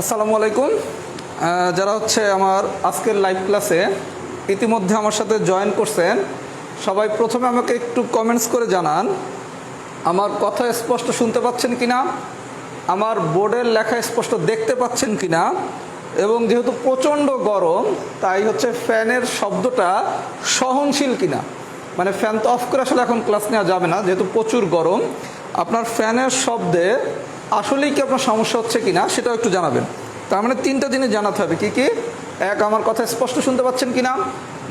আসসালামু আলাইকুম। যারা হচ্ছে আমার আজকের লাইভ ক্লাসে ইতিমধ্যে আমার সাথে জয়েন করছেন, সবাই প্রথমে আমাকে একটু কমেন্টস করে জানান আমার কথা স্পষ্ট শুনতে পাচ্ছেন কিনা, আমার বোর্ডের লেখা স্পষ্ট দেখতে পাচ্ছেন কিনা, এবং যেহেতু প্রচণ্ড গরম তাই হচ্ছে ফ্যানের শব্দটা সহনশীল কিনা। মানে ফ্যান তো অফ করে আসলে এখন ক্লাস নেওয়া যাবে না, যেহেতু প্রচুর গরম। আপনার ফ্যানের শব্দে আসলেই কি আপনার সমস্যা হচ্ছে কিনা সেটাও একটু জানাবেন। তার মানে তিনটা জিনিস জানাতে হবে। কি কি? এক, আমার কথা স্পষ্ট শুনতে পাচ্ছেন কিনা,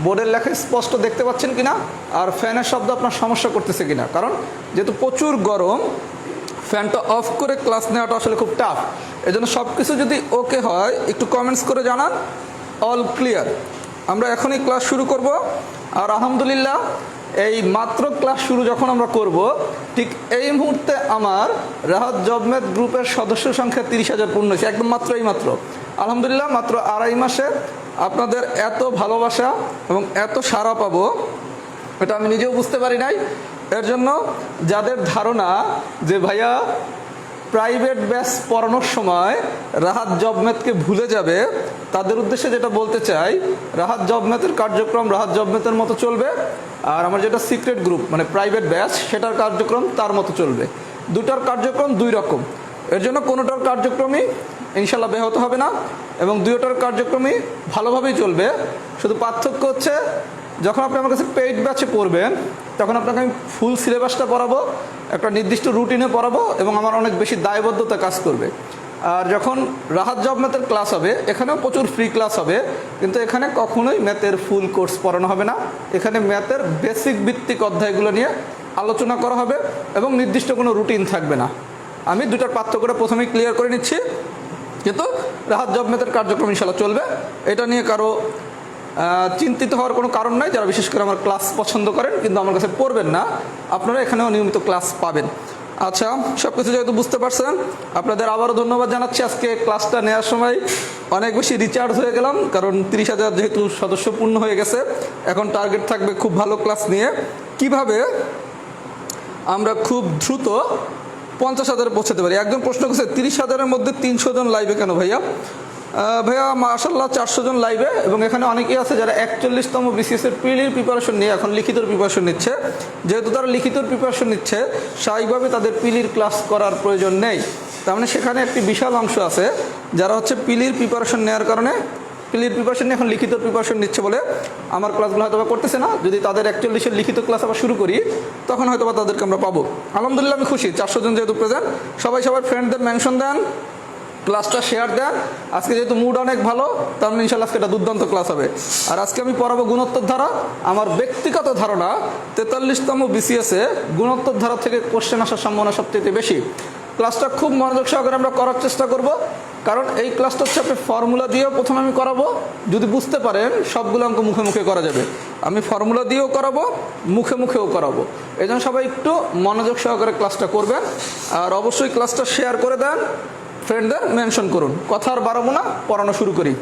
বোর্ডের লেখা স্পষ্ট দেখতে পাচ্ছেন কিনা, আর ফ্যানের শব্দ আপনার সমস্যা করতেছে কিনা। কারণ যেহেতু প্রচুর গরম, ফ্যানটা অফ করে ক্লাস নেওয়াটা আসলে খুব টাফ। এই জন্য সব কিছু যদি ওকে হয় একটু কমেন্টস করে জানান অল ক্লিয়ার। আমরা এখনই ক্লাস শুরু করব। আর আলহামদুলিল্লাহ এই মাত্র ক্লাস শুরু যখন আমরা করব, ঠিক এই মুহূর্তে আমার রাহাত জবমেট গ্রুপের সদস্য সংখ্যা 30,000 পূর্ণ হয়েছে। একদম মাত্র আলহামদুলিল্লাহ মাত্র আড়াই মাসে আপনাদের এত ভালোবাসা এবং এত সাড়া পাবো এটা আমি নিজেও বুঝতে পারি নাই। এর জন্য যাদের ধারণা যে ভাইয়া প্রাইভেট ব্যাচ পড়ানোর সময় রাহাত জবমেটকে ভুলে যাবে, তাদের উদ্দেশ্যে যেটা বলতে চাই, রাহাত জবমেটের কার্যক্রম রাহাত জবমেটের মতো চলবে, আর আমার যেটা সিক্রেট গ্রুপ মানে প্রাইভেট ব্যাচ সেটার কার্যক্রম তার মতো চলবে। দুটার কার্যক্রম দুই রকম। এর জন্য কোনোটার কার্যক্রমই ইনশাল্লাহ ব্যাহত হবে না এবং দুইটার কার্যক্রমই ভালোভাবেই চলবে। শুধু পার্থক্য হচ্ছে যখন আপনি আমার কাছে পেইড ব্যাচে পড়বেন তখন আপনাকে আমি ফুল সিলেবাসটা পড়াবো, একটা নির্দিষ্ট রুটিনে পড়াবো এবং আমার অনেক বেশি দায়বদ্ধতা কাজ করবে। আর যখন রাহাত জব ম্যাথের ক্লাস হবে, এখানেও প্রচুর ফ্রি ক্লাস হবে, কিন্তু এখানে কখনোই ম্যাথের ফুল কোর্স পড়ানো হবে না। এখানে ম্যাথের বেসিক ভিত্তিক অধ্যায়গুলো নিয়ে আলোচনা করা হবে এবং নির্দিষ্ট কোনো রুটিন থাকবে না। আমি দুটার পার্থক্যটা প্রথমেই ক্লিয়ার করে নিচ্ছি, কিন্তু রাহাত জব ম্যাথের কার্যক্রম ইনশাল্লাহ চলবে। এটা নিয়ে কারো চিন্তিত হওয়ার কোনো কারণ নাই। যারা বিশেষ করে আমার ক্লাস পছন্দ করেন কিন্তু আমার কাছে পড়বেন না, আপনারা এখানেও নিয়মিত ক্লাস পাবেন। আচ্ছা, সব কিছু যেহেতু বুঝতে পারছেন, আপনাদের আবারও ধন্যবাদ জানাচ্ছি। আজকে ক্লাসটা নেওয়ার সময় অনেক বেশি রিচার্জ হয়ে গেলাম, কারণ 30,000 যেহেতু সদস্য পূর্ণ হয়ে গেছে। এখন টার্গেট থাকবে খুব ভালো ক্লাস নিয়ে কিভাবে আমরা খুব দ্রুত 50,000 পৌঁছাতে পারি। একজন প্রশ্ন করছে 30,000-এর মধ্যে 300 জন লাইভে কেন ভাইয়া? ভাইয়া মাশাআল্লাহ 400 জন লাইভে, এবং এখানে অনেকেই আছে যারা 41তম বিসিএসের প্রিলির প্রিপারেশন নিয়ে এখন লিখিতর প্রিপারেশন নিচ্ছে। যেহেতু তারা লিখিতর প্রিপারেশন নিচ্ছে, স্বাভাবিকভাবে তাদের প্রিলির ক্লাস করার প্রয়োজন নেই। তার মানে সেখানে একটি বিশাল অংশ আছে যারা হচ্ছে প্রিলির প্রিপারেশন নেওয়ার কারণে প্রিলির প্রিপারেশন নিয়ে এখন লিখিত প্রিপারেশন নিচ্ছে বলে আমার ক্লাসগুলো হয়তো করতেছে না। যদি তাদের 41-এর লিখিত ক্লাস আবার শুরু করি তখন হয়তো তাদেরকে আমরা পাবো। আলহামদুলিল্লাহ আমি খুশি 400 জন যেহেতু প্রেজেন্ট। সবাই সবার ফ্রেন্ডদের মেনশন দেন, ক্লাসটা শেয়ার দেন। আজকে যেহেতু মুড অনেক ভালো, তার মানে ইনশাল্লাহ আজকে একটা দুর্দান্ত ক্লাস হবে। আর আজকে আমি পড়াবো গুণোত্তর ধারা। আমার ব্যক্তিগত ধারণা 43তম বিসিএসে গুণোত্তর ধারা থেকে কোশ্চেন আসার সম্ভাবনা সবচেয়ে বেশি। ক্লাসটা খুব মনোযোগ সহকারে আমরা করার চেষ্টা করব, কারণ এই ক্লাসটা হচ্ছে আপনি ফর্মুলা দিয়েও প্রথমে আমি করাবো। যদি বুঝতে পারেন সবগুলো অঙ্ক মুখে মুখে করা যাবে। আমি ফর্মুলা দিয়েও করাবো, মুখে মুখেও করাবো। এই জন্য সবাই একটু মনোযোগ সহকারে ক্লাসটা করবেন। আর অবশ্যই ক্লাসটা শেয়ার করে দেন, ফ্রেন্ডদের মেনশন করুন। কথা আর বাড়াবো না, পড়ানো শুরু করি।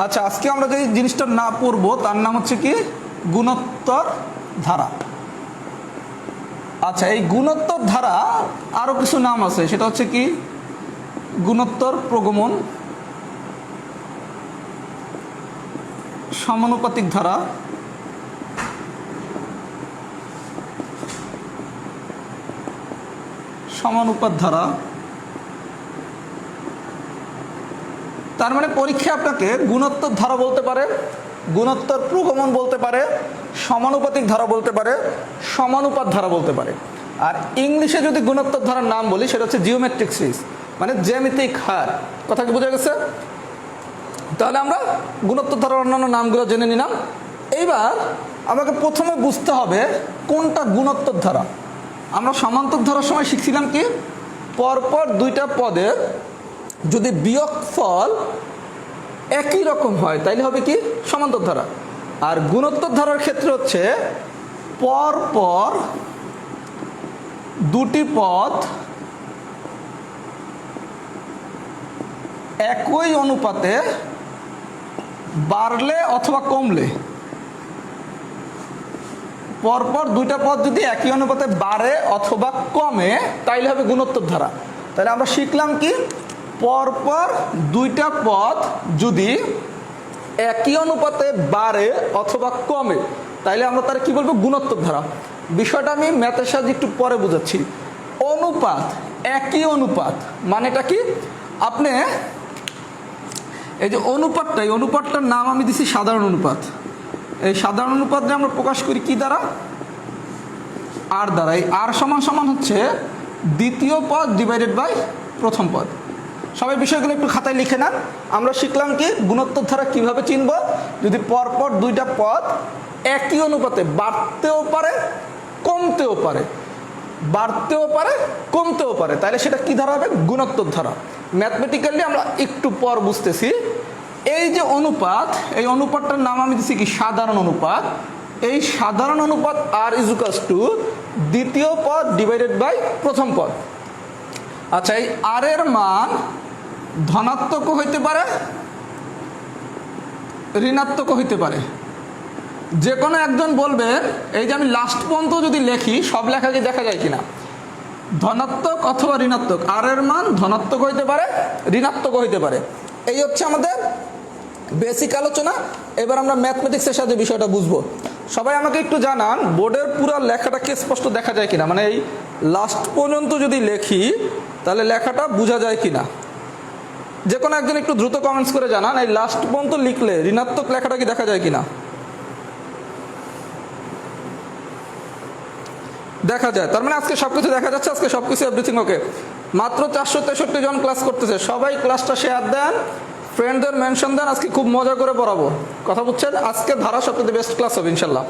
আচ্ছা, আজকে আমরা যে জিনিসটা না পড়বো তার নাম হচ্ছে কি গুণোত্তর ধারা। আচ্ছা, এই গুণোত্তর ধারা আরো কিছু নাম আছে, সেটা হচ্ছে কি গুণোত্তর প্রগমন, সমানুপাতিক ধারা, সমানুপাত ধারা। তার মানে পরীক্ষায় আপনাকে গুণোত্তর ধারা বলতে পারে, গুণোত্তর প্রগমন বলতে পারে, সমানুপাতিক ধারা বলতে পারে, সমানুপাত ধারা বলতে পারে। আর ইংলিশে যদি গুণোত্তর ধারার নাম বলি সেটা হচ্ছে জিওমেট্রিক সিরিজ, মানে জ্যামিতিক হার। কথা কি বোঝা গেছে? তাহলে আমরা গুণোত্তর ধারার অন্যান্য নামগুলো জেনে নিলাম। এইবার আমাকে প্রথমে বুঝতে হবে কোনটা গুণোত্তর ধারা। আমরা সমান্তর ধারার সময় শিখছিলাম কি পরপর দুইটা পদের যদি বিয়োগফল একই রকম হয় তাইলে হবে কি সমান্তর ধারা। আর গুণোত্তর ধারার ক্ষেত্রে হচ্ছে পরপর দুটি পদ একই অনুপাতে বাড়লে অথবা কমলে, পরপর দুইটা পদ যদি একই অনুপাতে বাড়ে অথবা কমে তাইলে হবে গুণোত্তর ধারা। তাহলে আমরা শিখলাম কি, পরপর দুইটা পদ যদি একই অনুপাতে বাড়ে অথবা কমে তাইলে আমরা তার কি বলবো, গুণোত্তর ধারা। বিষয়টা আমি ম্যাথের সাহায্যে একটু পরে বুঝাচ্ছি। অনুপাত, একই অনুপাত মানেটা কি, আপনি এই যে অনুপাতটা, এই অনুপাতটার নাম আমি দিছি সাধারণ অনুপাত। এই সাধারণ অনুপাতটা আমরা প্রকাশ করি কি দ্বারা, আর দ্বারা। এই আর সমান সমান হচ্ছে দ্বিতীয় পদ ডিভাইডেড বাই প্রথম পদ। সবাই বিষয়গুলো একটু খাতায় লিখে নেন। আমরা শিখলাম কি, গুণোত্তর ধারা কিভাবে চিনব, যদি পরপর দুইটা পদ একই অনুপাতে বাড়তেও পারে কমতেও পারে, বাড়তেও পারে কমতেও পারে, তাহলে সেটা কি ধারা হবে, গুণোত্তর ধারা। ম্যাথমেটিক্যালি আমরা একটু পর বুঝতেছি। এই যে অনুপাত, এই অনুপাতটার নাম আমি দিচ্ছি কি, সাধারণ অনুপাত। এই সাধারণ অনুপাত আর ইজুকালস টু দ্বিতীয় পদ ডিভাইডেড বাই প্রথম পদ। আচ্ছা, এই আর এর মান ধনাত্মকও হইতে পারে ঋণাত্মকও হইতে পারে। যে কোনো একজন বলবেন, এই যে আমি লাস্ট পর্যন্ত যদি লেখি সব লেখাকে দেখা যায় কিনা, ধনাত্মক অথবা ঋণাত্মক, আর এর মান ধনাত্মক হইতে পারে ঋণাত্মক হইতে পারে। এই হচ্ছে আমাদের বেসিক আলোচনা। এবার আমরা ম্যাথমেটিক্সের সাথে বিষয়টা বুঝবো। সবাই আমাকে একটু জানান, বোর্ডের পুরো লেখাটাকে স্পষ্ট দেখা যায় কিনা, মানে এই লাস্ট পর্যন্ত যদি লেখি তাহলে লেখাটা বোঝা যায় কিনা। যে কোনো একজন একটু দ্রুত কমেন্টস করে জানান, এই লাস্ট পর্যন্ত লিখলে ঋণাত্মক লেখাটা কি দেখা যায় কিনা। দেখা যায়, তার মানে আজকে সবকিছু দেখা যাচ্ছে, আজকে সবকিছু এভরিথিং ওকে। মাত্র 463 জন ক্লাস করতেছে। সবাই ক্লাসটা শেয়ার দেন, ফ্রেন্ডদের মেনশন দেন। আজকে খুব মজা করে পড়াবো, কথা বুঝছেন। আজকে ধারা সবচেয়ে বেস্ট ক্লাস হবে ইনশাল্লাহ।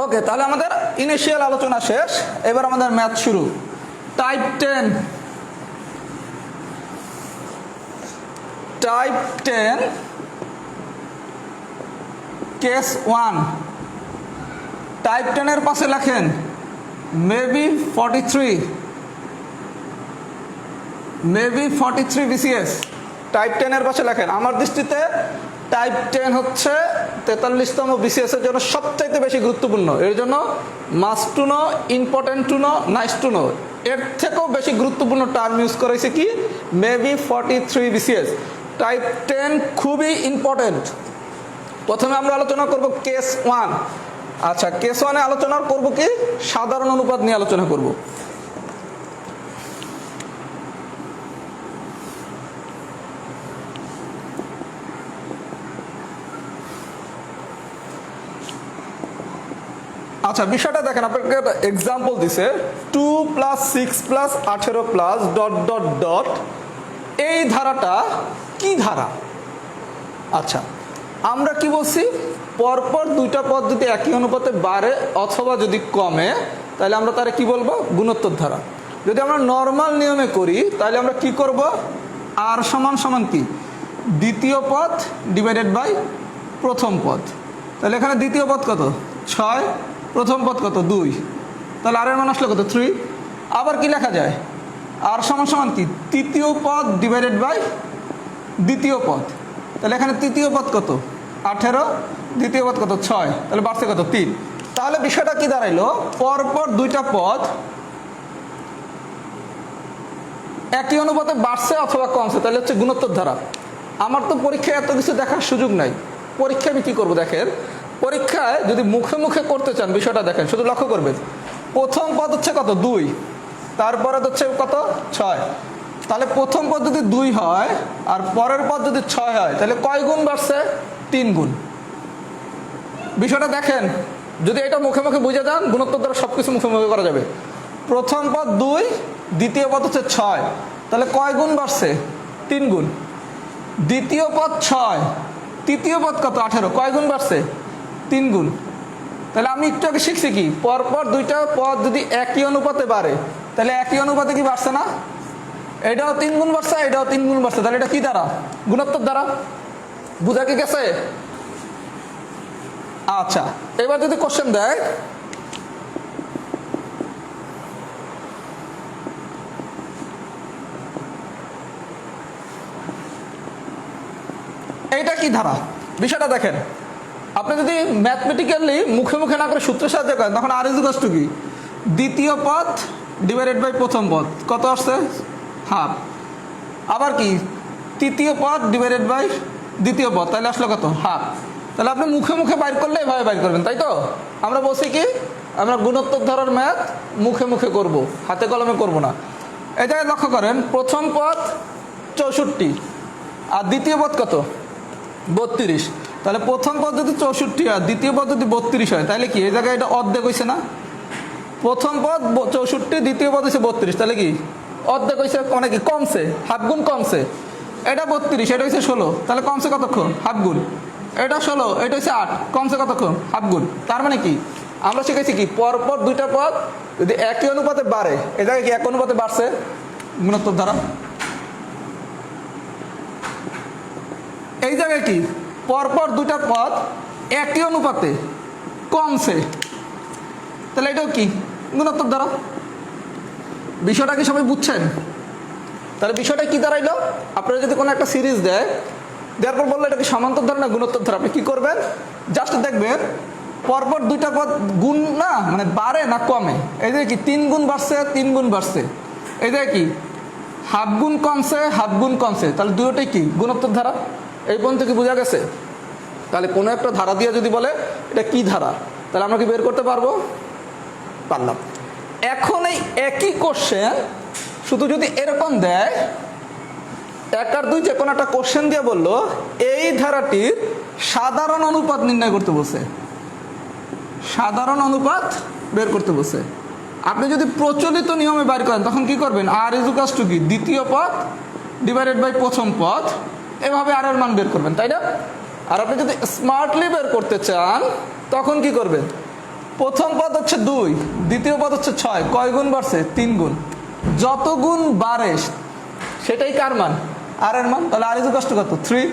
ওকে, তাহলে আমাদের ইনিশিয়াল আলোচনা শেষ, এবার আমাদের ম্যাথ শুরু। Type 10, type 10 case 1। টাইপ 10 এর পাশে লেখেন মেবি 43 বিসিএস। টাইপ 10 এর পাশে লেখেন। আমার দৃষ্টিতে টাইপ 10 হচ্ছে 43তম বিসিএস এর জন্য সবচাইতে বেশি গুরুত্বপূর্ণ। এর জন্য must to know, important to know, nice to know. এর থেকেও বেশি গুরুত্বপূর্ণ টার্ম ইউজ করেছে কি, মেবি 43 বিসিএস। টাইপ 10 খুবই ইম্পর্টেন্ট। প্রথমে আমরা আলোচনা করব কেস 1। আচ্ছা, কেস 1 এ আলোচনা করব কি, সাধারণ অনুপাত নিয়ে আলোচনা করব। আচ্ছা, বিষয়টা দেখেন, আপনাকে একটা এক্সাম্পল দিছে 2 + 6 + 18 ডট ডট ডট। এই ধারাটা কি ধারা? আচ্ছা, আমরা কি বলছি, পরপর দুইটা পদ যদি একই অনুপাতে বাড়ে অথবা যদি কমে তাহলে আমরা তারে কি বলবো, গুণোত্তর ধারা। যদি আমরা নর্মাল নিয়মে করি তাহলে আমরা কি করব, আর সমান সমান কি, দ্বিতীয় পদ ডিভাইডেড বাই প্রথম পদ। তাহলে এখানে দ্বিতীয় পদ কত, 6, প্রথম পদ কত, 2, তাহলে আর এর মান আসলে কত, 3। আবার কি লেখা যায়, আর সমান সমান কি, তৃতীয় পদ ডিভাইডেড বাই দ্বিতীয় পদ। তাহলে এখানে তৃতীয় পদ কত, 18, দ্বিতীয় পদ কত, 6, তাহলে বাড়ছে কত, 3। তাহলে বিষয়টা কি দাঁড়াইলো, পরপর দুইটা পদ একই অনুপাতে বাড়ছে অথবা কমছে, তাহলে হচ্ছে গুণোত্তর ধারা। আমার তো পরীক্ষায় এত কিছু দেখার সুযোগ নাই। পরীক্ষায় আমি কি করবো দেখেন, পরীক্ষায় যদি মুখে মুখে করতে চান বিষয়টা দেখেন, শুধু লক্ষ্য করবেন, প্রথম পদ হচ্ছে কত, 2, তারপরে হচ্ছে কত, 6। তাহলে প্রথম পদ যদি 2 হয় আর পরের পদ যদি 6 হয় তাহলে কয় গুণ বাড়ছে, 3 গুণ। বিষয়টা দেখেন, যদি এটা মুখে মুখে বুঝে যান, গুণোত্তর দ্বারা সবকিছু মুখে মুখে করা যাবে। প্রথম পদ 2, দ্বিতীয় পদ হচ্ছে 6, তাহলে কয় গুণ বাড়ছে, 3 গুণ। দ্বিতীয় পদ 6, তৃতীয় পদ কত, 18, কয় গুণ বাড়ছে, 3 গুণ। তাহলে আমি একটু আগে শিখছি কি, পরপর দুইটা পদ যদি একই অনুপাতে বাড়ে তাহলে একই অনুপাতে কি বাড়ছে না, এটাও 3 গুণ বাড়ছে, এটাও 3 গুণ বাড়ছে, তাহলে এটা কি দ্বারা, গুণোত্তর দ্বারা। বুঝা কি গেছে? আচ্ছা, এবার যদি কোশ্চেন দেয়, এইটা কি ধারা? বিষয়টা দেখেন, আপনি যদি ম্যাথমেটিক্যালি মুখে মুখে না করে সূত্রের সাহায্যে করেন তখন আর ইজ ইকুয়ালস টু কি, দ্বিতীয় পদ ডিভাইডেড বাই প্রথম পদ, কত আসছে? হাফ। আবার কি, তৃতীয় পদ ডিভাইডেড বাই দ্বিতীয় পদ, তাহলে আসলো কত? হাফ। তাহলে আপনি মুখে মুখে বাইর করলে এভাবে বাইর করবেন, তাই তো? আমরা বলছি কি, আমরা গুণোত্তর ধারার ম্যাথ মুখে মুখে করব, হাতে কলমে করব না। এই জায়গায় লক্ষ্য করেন, প্রথম পদ 64 আর দ্বিতীয় পদ কত? 32। তাহলে প্রথম পদ যদি 64 আর দ্বিতীয় পদ যদি 32 হয়, তাহলে কি এই জায়গায় এটা অর্ধেক হয়েছে না? প্রথম পদ 64, দ্বিতীয় পদ হচ্ছে 32, তাহলে কি অর্ধেক হয়েছে, মানে কি কমছে, হাফ গুণ কমছে। এটা 32, এটা হচ্ছে 16, তাহলে কমছে কতক্ষণ? হাফ গুণ। এটা 16, এটা হচ্ছে 8, কমছে কতক্ষণ? হাফ গুণ। তার মানে কি আমরা শিখেছি কি, পরপর দুইটা পদ যদি একই অনুপাতে বাড়ে, এই জায়গায় কি এক অনুপাতে বাড়ছে গুণোত্তর ধারা। এই জায়গায় কি পরপর দুইটা পদ একই অনুপাতে কমছে, তাহলে এটাও কি গুণোত্তর ধারা। বিষয়টা কি সবাই বুঝছেন? তাহলে বিষয়টা কি দাঁড়াইলো, আপনারা যদি কোনো একটা সিরিজ দেয়, দেওয়ার পর বললো এটা কি সমান্তর ধারা না গুণোত্তর ধারা, আপনি কি করবেন? জাস্ট দেখবেন পরপর দুইটা পদ গুণ না, মানে বাড়ে না কমে। এই যে কি 3 গুণ বাড়ছে, 3 গুণ বাড়ছে। এই যে কি হাফ গুণ কমছে, হাফ গুণ কমছে, তাহলে দুটোই কি গুণোত্তর ধারা। এই পর্যন্ত কি বোঝা গেছে? তাহলে কোনো একটা ধারা দিয়ে যদি বলে এটা কি ধারা, তাহলে আমরা কি বের করতে পারবো? পারলাম। এখন এই একই কোশ্চেন শুধু যদি এরকম দেয়, 1 আর 2 যে কোনো একটা কোশ্চেন দিয়ে বললো এই ধারাটির সাধারণ অনুপাত নির্ণয় করতে বলছে, সাধারণ অনুপাত বের করতে বলছে। আপনি যদি প্রচলিত নিয়মে বের করেন তখন কি করবেন? আর ইজ ইকুয়ালস টু কি, দ্বিতীয় পদ ডিভাইডেড বাই প্রথম পদ, এভাবে আর এর মান বের করবেন, তাই না? আর আপনি যদি স্মার্টলি বের করতে চান তখন কি করবেন? প্রথম পদ হচ্ছে 2, দ্বিতীয় পদ হচ্ছে 6, কয় গুণ বাড়ছে? 3 গুণ। যত গুণ বাড়ে সেটাই কার মান? আর এর মান। তাহলে আর ইজ ইকুয়ালস টু কত? 3।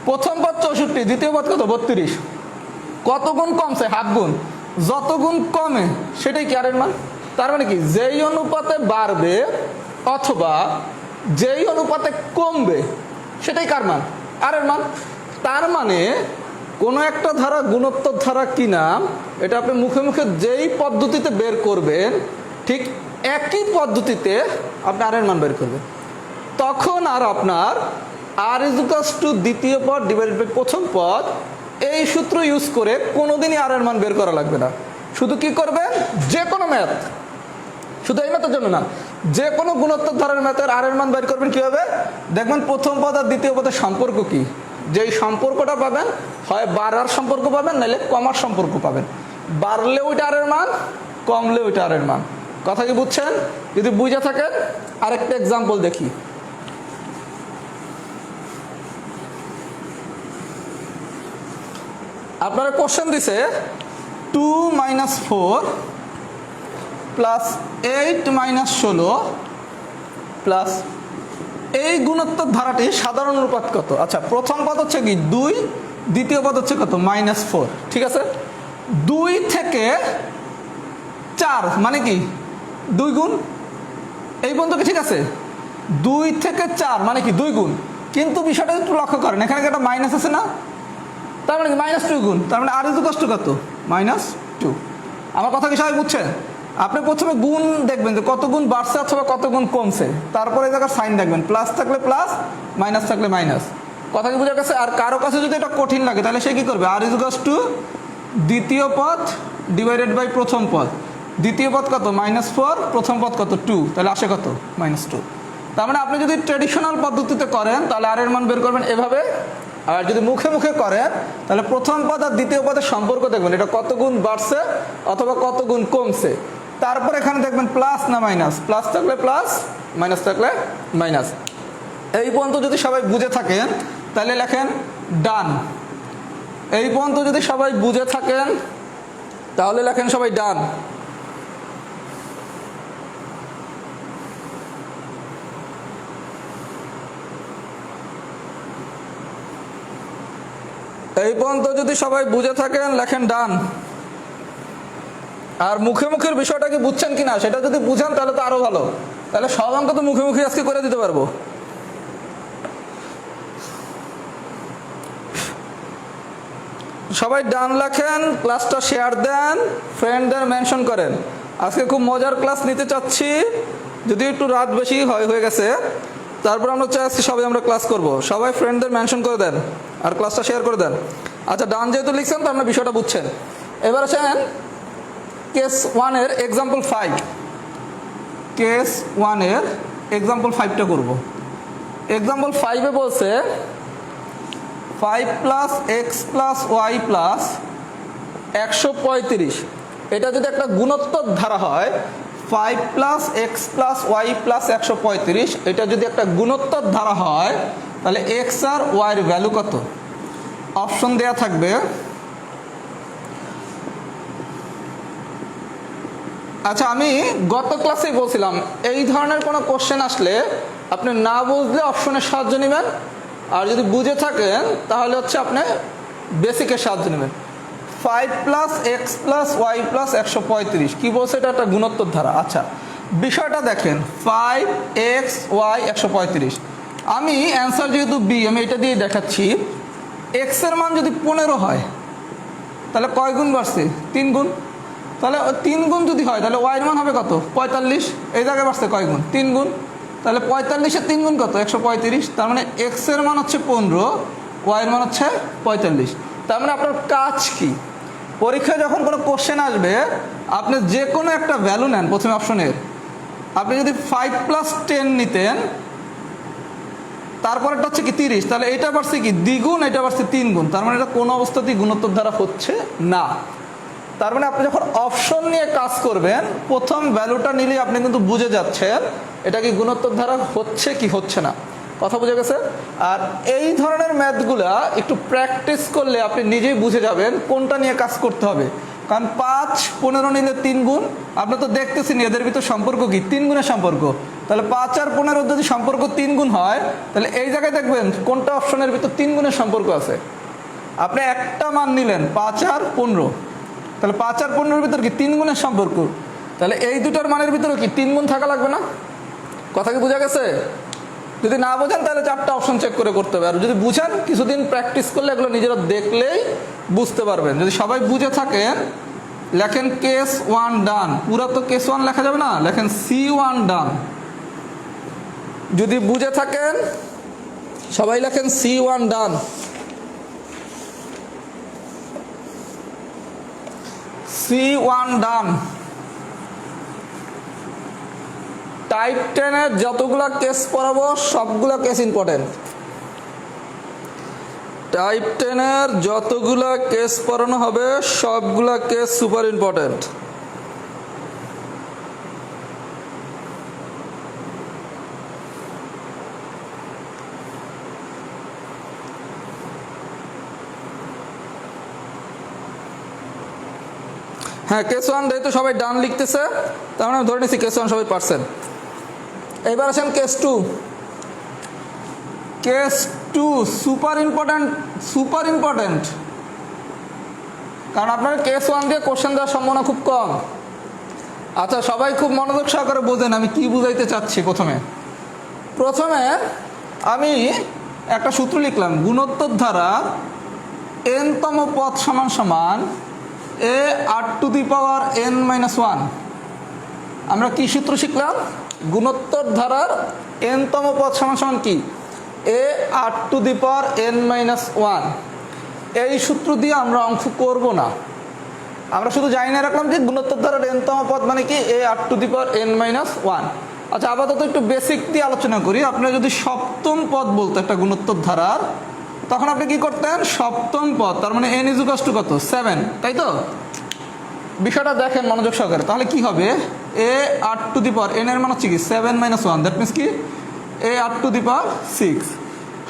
প্রথম পদ 64, দ্বিতীয় পদ কত? 32। কত গুণ কমছে? হাফ গুণ। যত গুণ কমে সেটাই কি আর এর মান। তার মানে কি যেই অনুপাতে বাড়বে অথবা যেই অনুপাতে কমবে সেটাই কার মান? আর এর মান। তার মানে কোনো একটা ধারা গুণোত্তর ধারা কি নাম, এটা আপনি মুখে মুখে যেই পদ্ধতিতে বের করবেন ঠিক একই পদ্ধতিতে আপনি আর এর মান বের করবেন। তখন আর আপনার আর ইজ ইকুয়ালস টু দ্বিতীয় পদ ডিভাইডেড বাই প্রথম পদ এই সূত্র ইউজ করে কোনোদিনই আর এর মান বের করা লাগবে না। শুধু কি করবেন, যে কোনো ম্যাথ, শুধু এই ম্যাথের জন্য না, যে কোনো গুণোত্তর ধারার ম্যাথের আর এর মান বের করবেন কিভাবে? দেখবেন প্রথম পদ আর দ্বিতীয় পদের সম্পর্ক কি, যেই সম্পর্কটা পাবেন হয় বাড়ার সম্পর্ক পাবেন নাহলে কমার সম্পর্ক পাবেন। বাড়লে ওইটা আর এর মান, কমলে ওইটা আর এর মান। কথা কি বুঝছেন? যদি বুঝে থাকেন আরেকটা এক্সাম্পল দেখি। আপনারা কোশ্চেন দিছে 2 - 4 প্লাস 8 - 16 প্লাস এই গুণোত্তর ধারাটির সাধারণ অনুপাত কত? আচ্ছা, প্রথম পদ হচ্ছে কি 2, দ্বিতীয় পদ হচ্ছে কত? -4। ঠিক আছে, 2 থেকে 4 মানে কি 2 গুণ। এই পর্যন্ত কি ঠিক আছে? 2 থেকে 4 মানে কি 2 গুণ। কিন্তু বিষয়টা একটু লক্ষ্য করেন, এখানে একটা মাইনাস আছে না, তার মানে কি -2 গুণ। তার মানে আর ইজ ইকুয়ালস টু কত? -2। আমার কথা কি সবাই বুঝছেন? আপনি প্রথমে গুণ দেখবেন যে কত গুণ বাড়ছে অথবা কত গুণ কমছে, তারপরে এই জায়গার সাইন দেখবেন, প্লাস থাকলে প্লাস, মাইনাস থাকলে মাইনাস। কথা কি বোঝা গেছে? আর কারো কাছে যদি এটা কঠিন লাগে তাহলে সে কি করবে? আর ইজ ইকুয়ালস টু দ্বিতীয় পদ ডিভাইডেড বাই প্রথম পদ। দ্বিতীয় পদ কত? -4, প্রথম পদ কত? 2, তাহলে আসে কত? -2। তার মানে আপনি যদি ট্র্যাডিশনাল পদ্ধতিতে করেন তাহলে আর এর মান বের করবেন এভাবে, আর যদি মুখে মুখে করেন তাহলে প্রথম পদ আর দ্বিতীয় পদের সম্পর্ক দেখবেন, এটা কত গুণ বাড়ছে অথবা কত গুণ কমছে। তারপর এখানে দেখবেন প্লাস না মাইনাস, প্লাস থাকলে প্লাস, মাইনাস থাকলে মাইনাস। এই পর্যন্ত যদি সবাই বুঝে থাকেন তাহলে লেখেন ডান। এই পর্যন্ত যদি সবাই বুঝে থাকেন তাহলে লেখেন সবাই ডান। এই পর্যন্ত যদি সবাই বুঝে থাকেন লেখেন ডান। আর মুখে মুখের বিষয়টা কি বুঝছেন কিনা সেটা যদি বুঝেন তাহলে তো আরো ভালো, তাহলে সব অঙ্ক তো মুখে মুখে আজকে করে দিতে পারবো। সবাই ডান লেখেন, ক্লাসটা শেয়ার দেন, ফ্রেন্ডদের মেনশন করেন। আজকে খুব মজার ক্লাস নিতে চাচ্ছি, যদিও একটু রাত বেশি হয়ে গেছে, তারপর আমরা চাচ্ছি সবাই আমরা ক্লাস করব। সবাই ফ্রেন্ডদের মেনশন করে দেন আর ক্লাসটা শেয়ার করে দেন। আচ্ছা, ডান যেহেতু লিখছেন তো আপনার বিষয়টা বুঝছেন। এবার আসেন কেস 1-এর এক্সাম্পল 5। কেস 1-এর এক্সাম্পল 5টা করব। এক্সাম্পল 5-এ বলছে 5 + x + y + 135, এটা যদি একটা গুণোত্তর ধারা হয়, 5 + x + y + 135, এটা যদি একটা গুণোত্তর ধারা হয়, তাহলে x আর y এর ভ্যালু কত? অপশন দেয়া থাকবে। আচ্ছা, আমি গত ক্লাসেই বলছিলাম এই ধরনের কোনো কোশ্চেন আসলে আপনি না বুঝলে অপশনের সাহায্য নেবেন, আর যদি বুঝে থাকেন তাহলে হচ্ছে আপনি বেসিকের সাহায্য নেবেন। 5 + x + y + 135 কি বলছে? এটা একটা গুণোত্তর ধারা। আচ্ছা, বিষয়টা দেখেন, 5x y 135। আমি অ্যান্সার যেহেতু বি, আমি এটা দিয়ে দেখাচ্ছি। x এর মান যদি 15 হয় তাহলে কয় গুণ বাড়ছে? 3 গুণ। তাহলে 3 গুণ যদি হয় তাহলে y এর মান হবে কত? 45। এই জায়গায় বাড়ছে কয় গুণ? 3 গুণ। তাহলে 45-এর 3 গুণ কত? 135। তার মানে x এর মান হচ্ছে 15, y এর মান হচ্ছে 45। তার মানে আপনার কাজ কি? পরীক্ষায় যখন কোনো কোশ্চেন আসবে, আপনি যে কোনো একটা ভ্যালু নেন প্রথমে অপশনের। আপনি যদি 5 + 10 নিতেন, তারপর এটা হচ্ছে কি 30, তাহলে এটা বাড়ছে কি দ্বিগুণ, এটা বাড়ছে 3 গুণ। তার মানে এটা কোনো অবস্থাতেই গুণোত্তর ধারা হচ্ছে না। তার মানে আপনি যখন অপশন নিয়ে কাজ করবেন, প্রথম ভ্যালুটা নিলেই আপনি কিন্তু বুঝে যাচ্ছেন এটা কি গুণোত্তর ধারা হচ্ছে কি হচ্ছে না। কথা বুঝে গেছে? আর এই ধরনের ম্যাথগুলা একটু প্র্যাকটিস করলে আপনি নিজেই বুঝে যাবেন কোনটা নিয়ে কাজ করতে হবে। কারণ 5 15 নিলে 3 গুণ, আপনি তো দেখতেছেন এদের ভিতর সম্পর্ক কি 3 গুণের সম্পর্ক। তাহলে 5 আর 15 যদি সম্পর্ক 3 গুণ হয়, তাহলে এই জায়গায় দেখবেন কোনটা অপশনের ভিতর 3 গুণের সম্পর্ক আছে। আপনি একটা মান নিলেন 5 আর 15, তাহলে 5 আর 15-এর ভিতর কি 3 গুণের সম্পর্ক। তাহলে এই দুটার মানের ভিতরে কি 3 গুণ থাকা লাগবে না? কথা কি বোঝা গেছে? যদি না বোঝেন তাহলে 4টা অপশন চেক করে করতে হবে। আর যদি বুঝেন, কিছুদিন প্র্যাকটিস করলে এগুলো নিজেরা দেখলেই বুঝতে পারবেন। যদি সবাই বুঝে থাকেন, লেখেন কেস 1 ডান। পুরা তো কেস 1 লেখা যাবে না, লেখেন C1 ডান। যদি বুঝে থাকেন সবাই লেখেন C1 ডান। C1 ডান। টাইপ 10-এর যতগুলা কেস পড়াবো সবগুলা কেস ইম্পর্টেন্ট। টাইপ 10-এর যতগুলা কেস পড়ানো হবে সবগুলা কেস সুপার ইম্পর্টেন্ট। হ্যাঁ, কেস 1 যেহেতু সবাই ডান লিখতেছে, তার মানে আমি ধরে নিচ্ছি কেস 1 সবাই পারছেন। এবার আসেন case 2। Case 2 super important, super important. কারণ আপনার কেস 1 দিয়ে কোশ্চেন দেওয়ার সম্ভাবনা খুব কম। আচ্ছা, সবাই খুব মনোযোগ সহকারে বোঝেন আমি কি বুঝাইতে চাচ্ছি। প্রথমে আমি একটা সূত্র লিখলাম, গুণোত্তর ধারা n-তম পদ সমান সমান a r⁻n-1। আমরা কি সূত্র শিখলাম? গুণোত্তর ধারার n-তম পদ সমান সমান কি? a r⁻n-1। এই সূত্র দিয়ে আমরা অঙ্ক করব না, আমরা শুধু জানি না রাখলাম যে গুণোত্তর ধারার n-তম পদ মানে কি a r⁻n-1। আচ্ছা, আপাতত একটু বেসিক দিয়ে আলোচনা করি। আপনারা যদি সপ্তম পদ বলতো একটা গুণোত্তর ধারার, তখন আপনি কি করতেন? সপ্তম পদ, তার মানে n = কত? 7, তাই তো? বিষয়টা দেখেন মনোযোগ সহকারে, তাহলে কি হবে? a r⁻n এর মান হচ্ছে কি 7 - 1, দ্যাট মিনস কি a r⁶।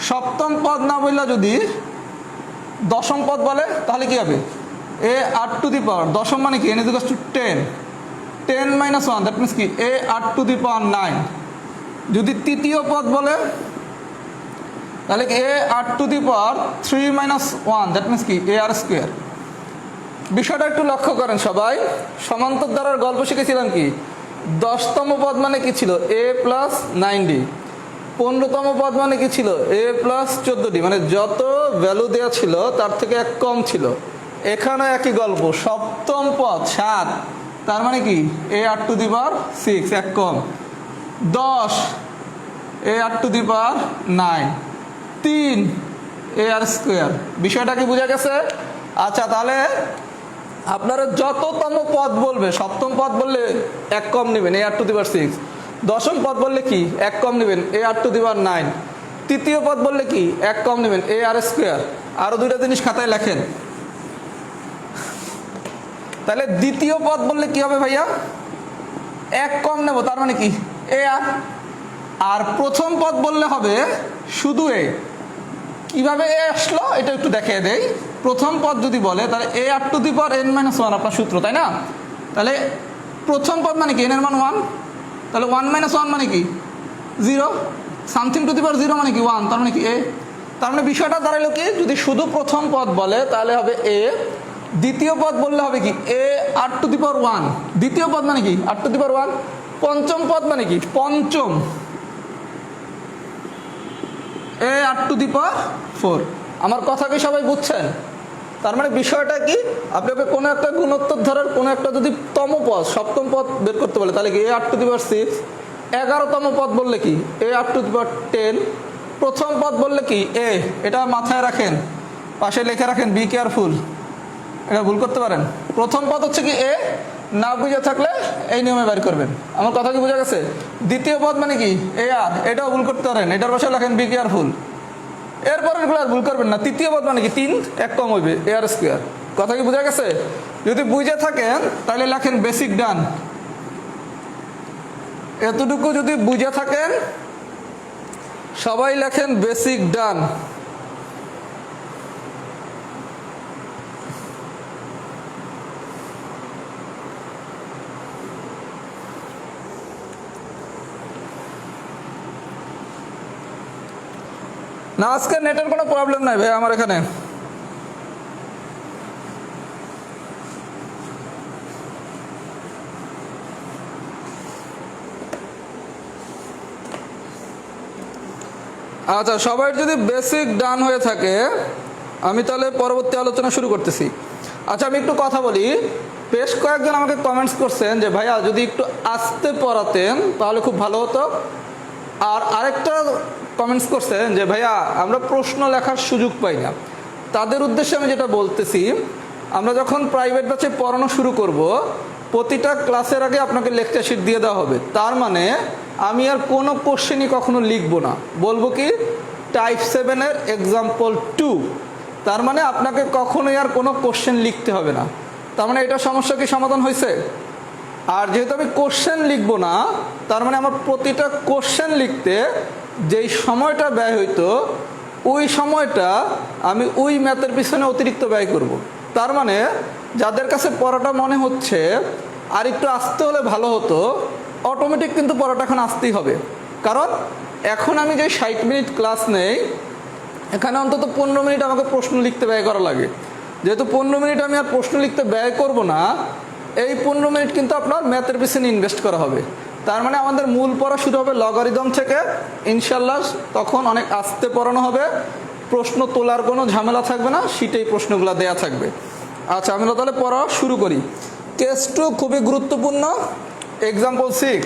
সপ্তম পদ না বললে যদি দশম পদ বলে তাহলে কি হবে? a r⁻, দশম মানে কি n = 10, 10 - 1, দ্যাট মিনস কি a r⁹। যদি তৃতীয় পদ বলে তাহলে কি a r⁻³ - 1, দ্যাট মিনস কি ar²। বিষয়টা একটু লক্ষ্য করেন সবাই। সমান্তর ধারার গল্প শিখেছিলাম কি? 10তম পদ মানে কি ছিল? a + 9d। 15তম পদ মানে কি ছিল? a + 14d। মানে যত ভ্যালু দেওয়া ছিল তার থেকে এক কম ছিল। এখানে একই গল্প, সপ্তম পদ 7, তার মানে কি এ আর টু দি পাওয়ার 6 এক কম। 10 এ আর to the power 9, 3 A R square. বিষয়টা কি বোঝা গেছে? আচ্ছা, তাহলে আপনারা যততম পদ বলবে, সপ্তম পদ বললে এক কম নেবেন এ আর টু দি পাওয়ার 6, দশম পদ বললে কি এক কম নেবেন এ আর টু দি পাওয়ার 9, তৃতীয় পদ বললে কি এক কম নেবেন এ আর স্কোয়ার। আরো দুইটা জিনিস খাতায় লেখেন। তাহলে দ্বিতীয় পদ বললে কি হবে ভাইয়া? এক কম নেব, তার মানে কি এ আর। আর প্রথম পদ বললে হবে শুধু এ। কিভাবে এ আসলো এটা একটু দেখিয়ে দেই। প্রথম পদ যদি বলে তাহলে এ আর টু দি পাওয়ার n - 1 আপনার সূত্র, তাই না? তাহলে প্রথম পদ মানে কি n এর মান 1, তাহলে 1 - 1 মানে কি 0, সামথিং টু দি পাওয়ার 0 মানে কি 1, তার মানে কি এ। তার মানে বিষয়টা দাঁড়ালো কি, যদি শুধু প্রথম পদ বলে তাহলে হবে এ, দ্বিতীয় পদ বললে হবে কি এ আর টু দি পাওয়ার 1, দ্বিতীয় পদ মানে কি আর টু দি পাওয়ার 1, পঞ্চম পদ মানে কি পঞ্চম এ আর টু দি পাওয়ার 4। আমার কথা কি সবাই বুঝছেন? তার মানে বিষয়টা কি, আপনাকে কোনো একটা গুণোত্তর ধারার কোনো একটা যদি তম পদ, সপ্তম পদ বের করতে বলে তাহলে কি এ আর টু দি পাওয়ার 6, 11তম পদ বললে কি এ আর টু দি পাওয়ার 10, প্রথম পদ বললে কি এ। এটা মাথায় রাখেন, পাশে লিখে রাখেন, বি কেয়ারফুল, এটা ভুল করতে পারেন। প্রথম পদ হচ্ছে কি এ, না বুঝে থাকলে এই নিয়মে বের করবেন। আমার কথা কি বোঝা গেছে? দ্বিতীয় পদ মানে কি এ আর, এটাও ভুল করতে পারেন, এটার পাশে লেখেন বি কেয়ারফুল। এরপরে এগুলো আর ভুল করবেন না। তৃতীয় পদ মানে কি 3 এক কম হইবে এ আর স্কোয়ার। কথা কি বোঝা গেছে? যদি বুঝে থাকেন তাহলে লেখেন বেসিক ডান। এতটুকু যদি বুঝে থাকেন সবাই লেখেন বেসিক ডান। না, আজকে নেটের কোনো প্রবলেম নাই ভাই আমার এখানে। আচ্ছা, সবাই যদি বেসিক ডান হয়ে থাকে আমি তাহলে পরবর্তী আলোচনা শুরু করতেছি। আচ্ছা, আমি একটু কথা বলি। বেশ কয়েকজন আমাকে কমেন্টস করছেন যে ভাইয়া যদি একটু আস্তে পড়াতেন তাহলে খুব ভালো হতো। আর আরেকটা কমেন্টস করছেন যে ভাইয়া আমরা প্রশ্ন লেখার সুযোগ পাই না। তাদের উদ্দেশ্যে আমি যেটা বলতেছি, আমরা যখন প্রাইভেট ব্যাচে পড়ানো শুরু করব, প্রতিটা ক্লাসের আগে আপনাকে লেকচার শিট দিয়ে দেওয়া হবে। তার মানে আমি আর কোনো কোশ্চেনই কখনো লিখবো না, বলবো কি টাইপ 7-এর এক্সাম্পল 2। তার মানে আপনাকে কখনোই আর কোনো কোশ্চেন লিখতে হবে না। তার মানে এটা সমস্যা কি সমাধান হয়েছে? আর যেহেতু আমি কোশ্চেন লিখবো না, তার মানে আমার প্রতিটা কোশ্চেন লিখতে যেই সময়টা ব্যয় হইতো ওই সময়টা আমি ওই ম্যাথের পিছনে অতিরিক্ত ব্যয় করব। তার মানে যাদের কাছে পড়াটা মনে হচ্ছে আর একটু আসতে হলে ভালো হতো, অটোমেটিক কিন্তু পড়াটা এখন আসতেই হবে। কারণ এখন আমি যে 60 মিনিট ক্লাস নেই, এখানে অন্তত 15 মিনিট আমাকে প্রশ্ন লিখতে ব্যয় করা লাগে। যেহেতু 15 মিনিট আমি আর প্রশ্ন লিখতে ব্যয় করব না, এই 15 মিনিট কিন্তু আপনার ম্যাথের পিছনে ইনভেস্ট করা হবে। তার মানে আমাদের মূল পড়া শুরু হবে লগারিদম থেকে, ইনশাল্লাহ তখন অনেক আস্তে পড়ানো হবে, প্রশ্ন তোলার কোনো ঝামেলা থাকবে না, শীটেই প্রশ্নগুলো দেয়া থাকবে। আচ্ছা, আমরা তাহলে পড়া শুরু করি। কেস 2 খুবই গুরুত্বপূর্ণ, এক্সাম্পল 6।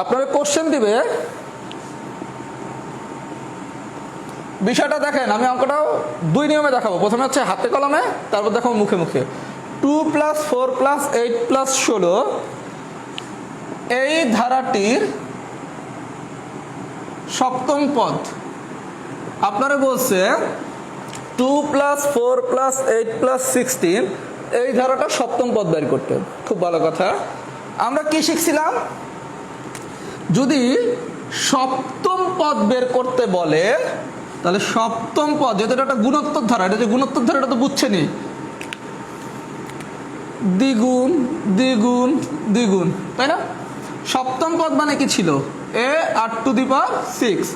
আপনারা কোশ্চেন দিবে, বিষয়টা দেখেন। আমি অঙ্কটাও 2 নিয়মে দেখাবো। প্রথমে হচ্ছে হাতে কলমে, তারপর দেখাবো মুখে মুখে। 2 + 4 + 8 + 16 এই ধারাটির সপ্তম পদ। আপনারা বলছে 2 + 4 + 8 + 16 এই ধারাটা সপ্তম পদ বের করতে। খুব ভালো কথা। আমরা কি শিখছিলাম? যদি সপ্তম পদ বের করতে বলে তাহলে সপ্তম পদ, যেহেতু এটা একটা গুণোত্তর ধারা, এটা যে গুণোত্তর ধারা এটা তো বুঝছেনি, দ্বিগুণ দ্বিগুণ দ্বিগুণ, তাই না? সপ্তম পদ মানে কি ছিল এ আর টু দি পাওয়ার 6।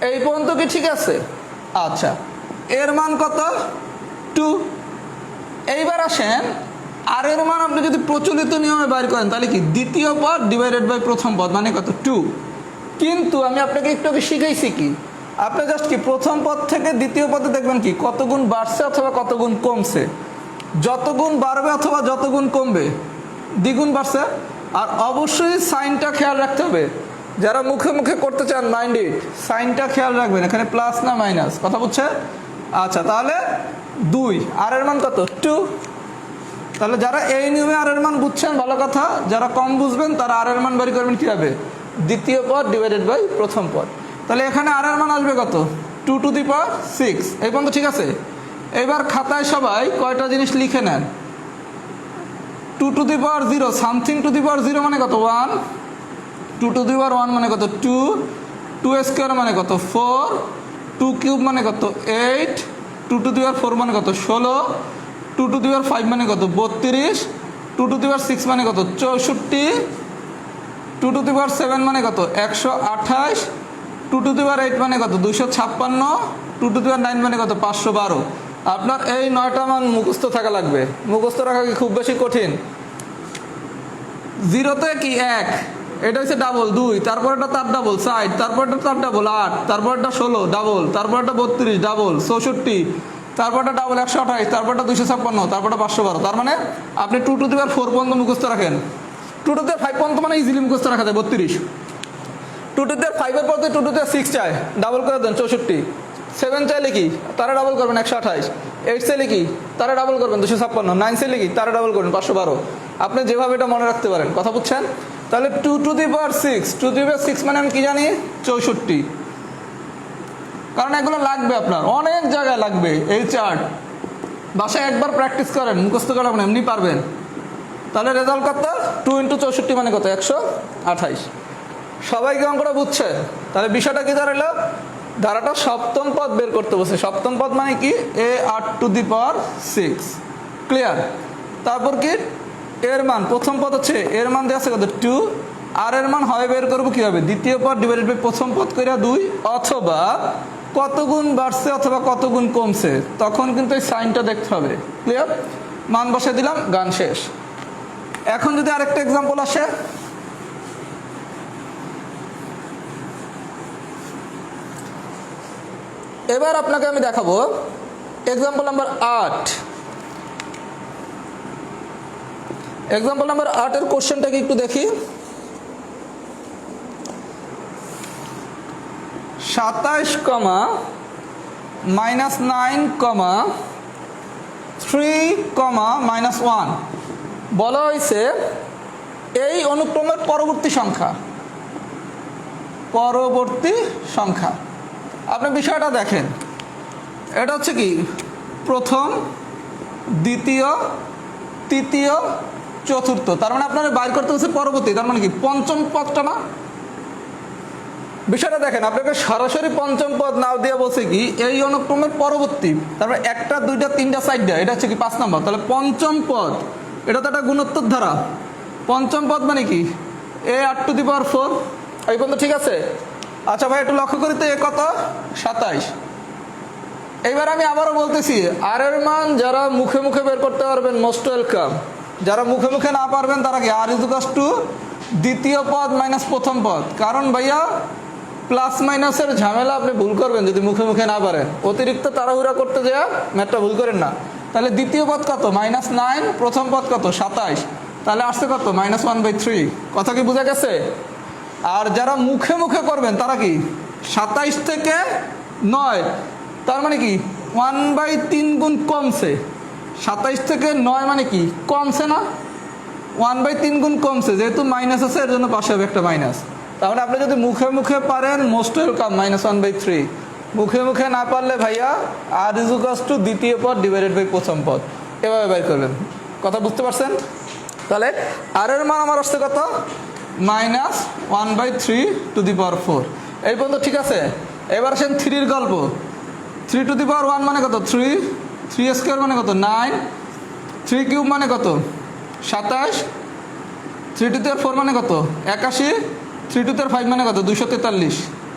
এই পর্যন্ত কি ঠিক আছে? আচ্ছা, এর মান কত? 2। এইবার আসেন, আর এর মান আপনি যদি প্রচলিত নিয়মে বাইর করেন তাহলে কি দ্বিতীয় পদ ডিভাইডেড বাই প্রথম পদ মানে কত? 2। কিন্তু আমি আপনাকে একটু আগে শিখাইছি কি আপনি জাস্ট কি প্রথম পদ থেকে দ্বিতীয় পদে দেখবেন কি কত গুণ বাড়ছে অথবা কত গুণ কমছে। যত গুণ বাড়বে অথবা যত গুণ কমবে, দ্বিগুণ বাড়ছে। আর অবশ্যই সাইনটা খেয়াল রাখতে হবে, যারা মুখে মুখে করতে চান মাইন্ড ইট, সাইনটা খেয়াল রাখবেন এখানে প্লাস না মাইনাস, কথা বুঝছে? আচ্ছা, তাহলে 2 আর এর মান কত 2। তাহলে যারা এই নিয়মে আর এর মান বুঝছেন ভালো কথা, যারা কম বুঝবেন তারা আর এর মান বের করবেন কীভাবে, দ্বিতীয় পদ ডিভাইডেড বাই প্রথম পদ। তাহলে এখানে আর এর মান আসবে কত 2 টু দি পাওয়ার 6। এই পর্যন্ত ঠিক আছে? এবার খাতায় সবাই কয়টা জিনিস লিখে নেন। 2 to the power 0, something to the power 0 মানে কত 1, 2 টু দি পাওয়ার 1 মানে কত 2, 2 স্কোয়ার মানে কত 4, 2 কিউব মানে কত 8, 2 টু দি পাওয়ার 4 মানে কত 16, 2 টু দি পাওয়ার 5 মানে কত 32, 2 টু দি পাওয়ার 6 মানে কত 64, 2 টু দি পাওয়ার 7 মানে কত 128, 2 টু দি পাওয়ার 8 মানে কত 256, 2 টু দি পাওয়ার 9 মানে কত 512। আপনার এই 9টা মান মুখস্থ থাকা লাগবে। মুখস্থ রাখা কি খুব বেশি কঠিন? 0তে কি 1, এটা হচ্ছে ডাবল 2, তারপরটা তার ডাবল 60, তারপরটা তার ডাবল 8, তারপরটা 16 ডাবল, তারপরটা 32 ডাবল 64, তারপরটা ডাবল 128, তারপরটা 256, তারপরটা 512। তার মানে আপনি 2 টু দি পাওয়ার 4 পর্যন্ত মুখস্থ রাখেন। 2 টু দি পাওয়ার 5 পর্যন্ত মানে ইজিলি মুখস্থ রাখা যায় 32। 2 টু দি পাওয়ার 5 এর পরে 2 টু দি পাওয়ার 6 চায়, ডাবল করে দেন 64, 7 চাইলে কি তারা ডাবল করবেন 128, 8 চাইলে কি তারা ডাবল করবেন 256, 9 চাইলে কি তারা ডাবল করবেন 512। আপনি যেভাবে এটা মনে রাখতে পারেন, কথা বুঝছেন? তাহলে 2 to the power 6, 2 to the পাওয়ার 6 মানে আমি কি জানি 64। কারণ এগুলো লাগবে, আপনার অনেক জায়গায় লাগবে এই চার্ট। বাসায় একবার প্র্যাকটিস করেন, মুখস্থ করেন, এমনি পারবেন। তাহলে রেজাল্ট কত 2 ইন্টু 64 মানে কত 128। সবাই কি অঙ্কটা বুঝছে? তাহলে বিষয়টা কি দাঁড়ালো, ধারাটা সপ্তম পদ বের করতে বসে। সপ্তম পদ মানে কি a r to the power 6, clear? তারপর কি এর মান, প্রথম পদ হচ্ছে এর মান দেওয়া আছে কত 2, আর এর মান হয় বের করবো কিভাবে, দ্বিতীয় পদ ডিভাইডেড বাই প্রথম পদ করে 2, অথবা কত গুণ বাড়ছে অথবা কত গুণ কমছে, তখন কিন্তু এই সাইনটা দেখতে হবে। ক্লিয়ার? মান বসে দিলাম, গান শেষ। এখন যদি আরেকটা এক্সাম্পল আসে, এবার আপনাকে আমি দেখাবো এক্সাম্পল নাম্বার 8। এক্সাম্পল নাম্বার 8 এর কোশ্চেনটাকে একটু দেখি। 27, -9, -3, -1 বলা হয়েছে এই অনুক্রমের পরবর্তী সংখ্যা। আপনি বিষয়টা দেখেন, এটা হচ্ছে কি প্রথম, দ্বিতীয়, তৃতীয়, চতুর্থ। তার মানে আপনারা বাইর করতে হচ্ছে পরবর্তী, তার মানে কি পঞ্চম পদটা না? বিষয়টা দেখেন, আপনাকে সরাসরি পঞ্চম পদ নাও দিয়ে বলছে কি এই অনুক্রমের পরবর্তী, তারপরে 1টা 2টা 3টা 4টা, এটা হচ্ছে কি 5 নম্বর। তাহলে পঞ্চম পদ, এটা তো একটা গুণোত্তর ধারা। পঞ্চম পদ মানে কি a r টু দি পাওয়ার 4। এই পর্যন্ত ঠিক আছে? আচ্ছা ভাই, একটু লক্ষ্য করি তো, এ কত 27। এইবার আমি আবারও বলতেছি, আর এর মান যারা মুখে মুখে বের করতে পারবেন মোস্ট ওয়েলকাম। যারা মুখে মুখে না পারবেন তারা কি আর ইকুয়ালস টু দ্বিতীয় পদ মাইনাস প্রথম পদ। কারণ ভাইয়া প্লাস মাইনাসের ঝামেলা আপনি ভুল করবেন যদি মুখে মুখে না পারেন। অতিরিক্ত তাড়াহুড়া করতে যাওয়া ম্যাথটা ভুল করেন না। তাহলে দ্বিতীয় পদ কত -9, প্রথম পদ কত 27, তাহলে আসছে কত -1/3। কথা কি বোঝা গেছে? আর যারা মুখে মুখে করবেন তারা কি 27 থেকে 9, তার মানে কি 1/3 গুণ কমছে। 27 থেকে 9 মানে কি কমছে না, 1/3 গুণ কমছে, যেহেতু মাইনাস আছে এর জন্য পাশে হবে একটা মাইনাস। তাহলে আপনি যদি মুখে মুখে পারেন মোস্ট ওয়েলকাম, -1/3। মুখে মুখে না পারলে ভাইয়া আর ইকুয়ালস টু দ্বিতীয় পদ ডিভাইডেড বাই প্রথম পদ, এভাবে বের করবেন। কথা বুঝতে পারছেন? তাহলে আর এর মান আমার আসছে কত -1/3 টু দি পাওয়ার 4। এই পর্যন্ত ঠিক আছে? এবার আসেন 3-র গল্প। 3 টু দি পাওয়ার 1 মানে কত 3, 3 স্কোয়ার মানে কত 9, 3 কিউব মানে কত 27, 3 টু দি পাওয়ার 4 মানে কত 81, 3 টু দি পাওয়ার 5 মানে কত 243।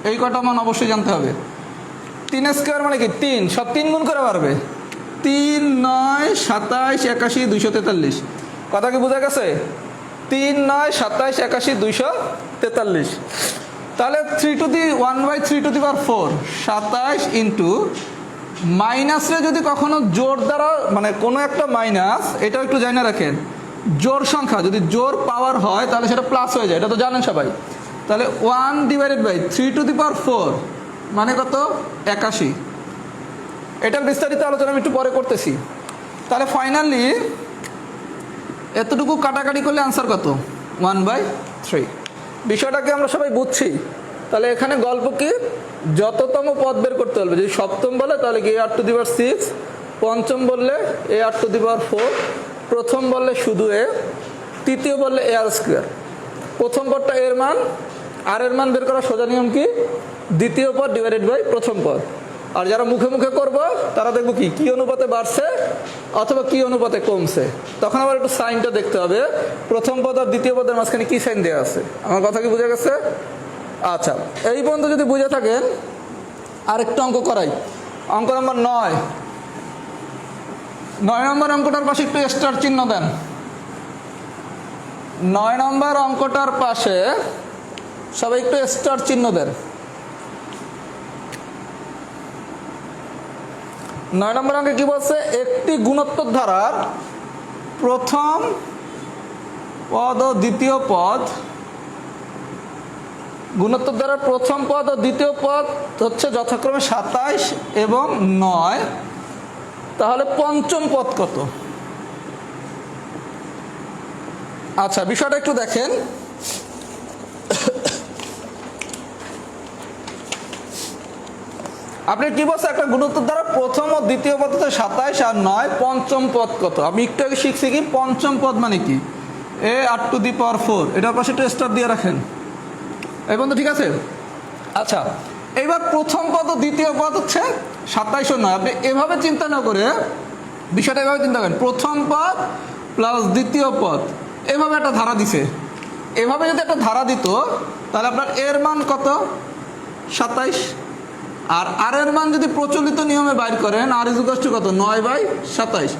এই কটা মান অবশ্যই জানতে হবে। 3 স্কোয়ার মানে কি 3, সব 3 গুণ করে পারবে। 3, 9, 27, 81, 243। কথা কি বোঝা গেছে? 3, 9, 27, 81, 243। তাহলে 3/3 27 ইন্টু মাইনাসে যদি কখনো জোর দ্বারা মানে কোনো একটা মাইনাস, এটাও একটু জানা রাখেন, জোর সংখ্যা যদি জোর পাওয়ার হয় তাহলে সেটা প্লাস হয়ে যায়, এটা তো জানেন সবাই। তাহলে 1/3 মানে কত? 81। এটার বিস্তারিত আলোচনা আমি একটু পরে করতেছি। তাহলে ফাইনালি এতটুকু কাটাকাটি করলে আনসার কত? 1/3। বিষয়টাকে আমরা সবাই বুঝছি। তাহলে এখানে গল্প কি, যততম পদ বের করতে হবে। যদি সপ্তম বলে তাহলে কি a⁻6, পঞ্চম বললে a⁻4, প্রথম বললে শুধু এ, তৃতীয় বললে a²। প্রথম পদটা এর মান, আর এর মান বের করার সোজা নিয়ম কি, দ্বিতীয় পদ ডিভাইডেড বাই প্রথম পদ। আর যারা মুখে মুখে করবো তারা দেখবো কি অনুপাতে বাড়ছে অথবা কি অনুপাতে কমছে। তখন আবার একটু সাইনটা দেখতে হবে, প্রথম পদ আর দ্বিতীয় পদের মাঝখানে কি সাইন দেওয়া আছে। আমার কথা কি বোঝা গেছে? আচ্ছা, এই পর্যন্ত যদি বুঝে থাকেন আরেকটা অঙ্ক করাই। অঙ্ক নম্বর 9। 9 নম্বর অঙ্কটার পাশে একটু স্টার চিহ্ন দেন। 9 নম্বর অঙ্কটার পাশে সবাই একটু স্টার চিহ্ন দেন। 9 নম্বর অঙ্কে কি বলছে, একটি গুণোত্তর ধারার প্রথম পদ ও দ্বিতীয় পদ, গুণোত্তর ধারার প্রথম পদ ও দ্বিতীয় পদ হচ্ছে যথাক্রমে 27 এবং 9। তাহলে পঞ্চম পদ কত? আচ্ছা, বিষয়টা একটু দেখেন। আপনি কি বলছেন, একটা গুণোত্তর দ্বারা প্রথম ও দ্বিতীয় পদ হচ্ছে 27 আর 9, পঞ্চম পদ কত? আমি একটু আগে শিখছি কি পঞ্চম পদ মানে কি, a⁻4। এটার পাশে একটু স্টার দিয়ে রাখেন। এই পর্যন্ত ঠিক আছে? আচ্ছা, এইবার প্রথম পদ ও দ্বিতীয় পদ হচ্ছে 27 ও 9। আপনি এভাবে চিন্তা না করে বিষয়টা এভাবে চিন্তা করেন, প্রথম পদ প্লাস দ্বিতীয় পদ, এভাবে একটা ধারা দিছে। এভাবে যদি একটা ধারা দিত তাহলে আপনার এর মান কত? 27। আর এর মান যদি প্রচলিত নিয়মে বাইর করেন, আর ইজ ইকুয়াল টু কত? 9/27।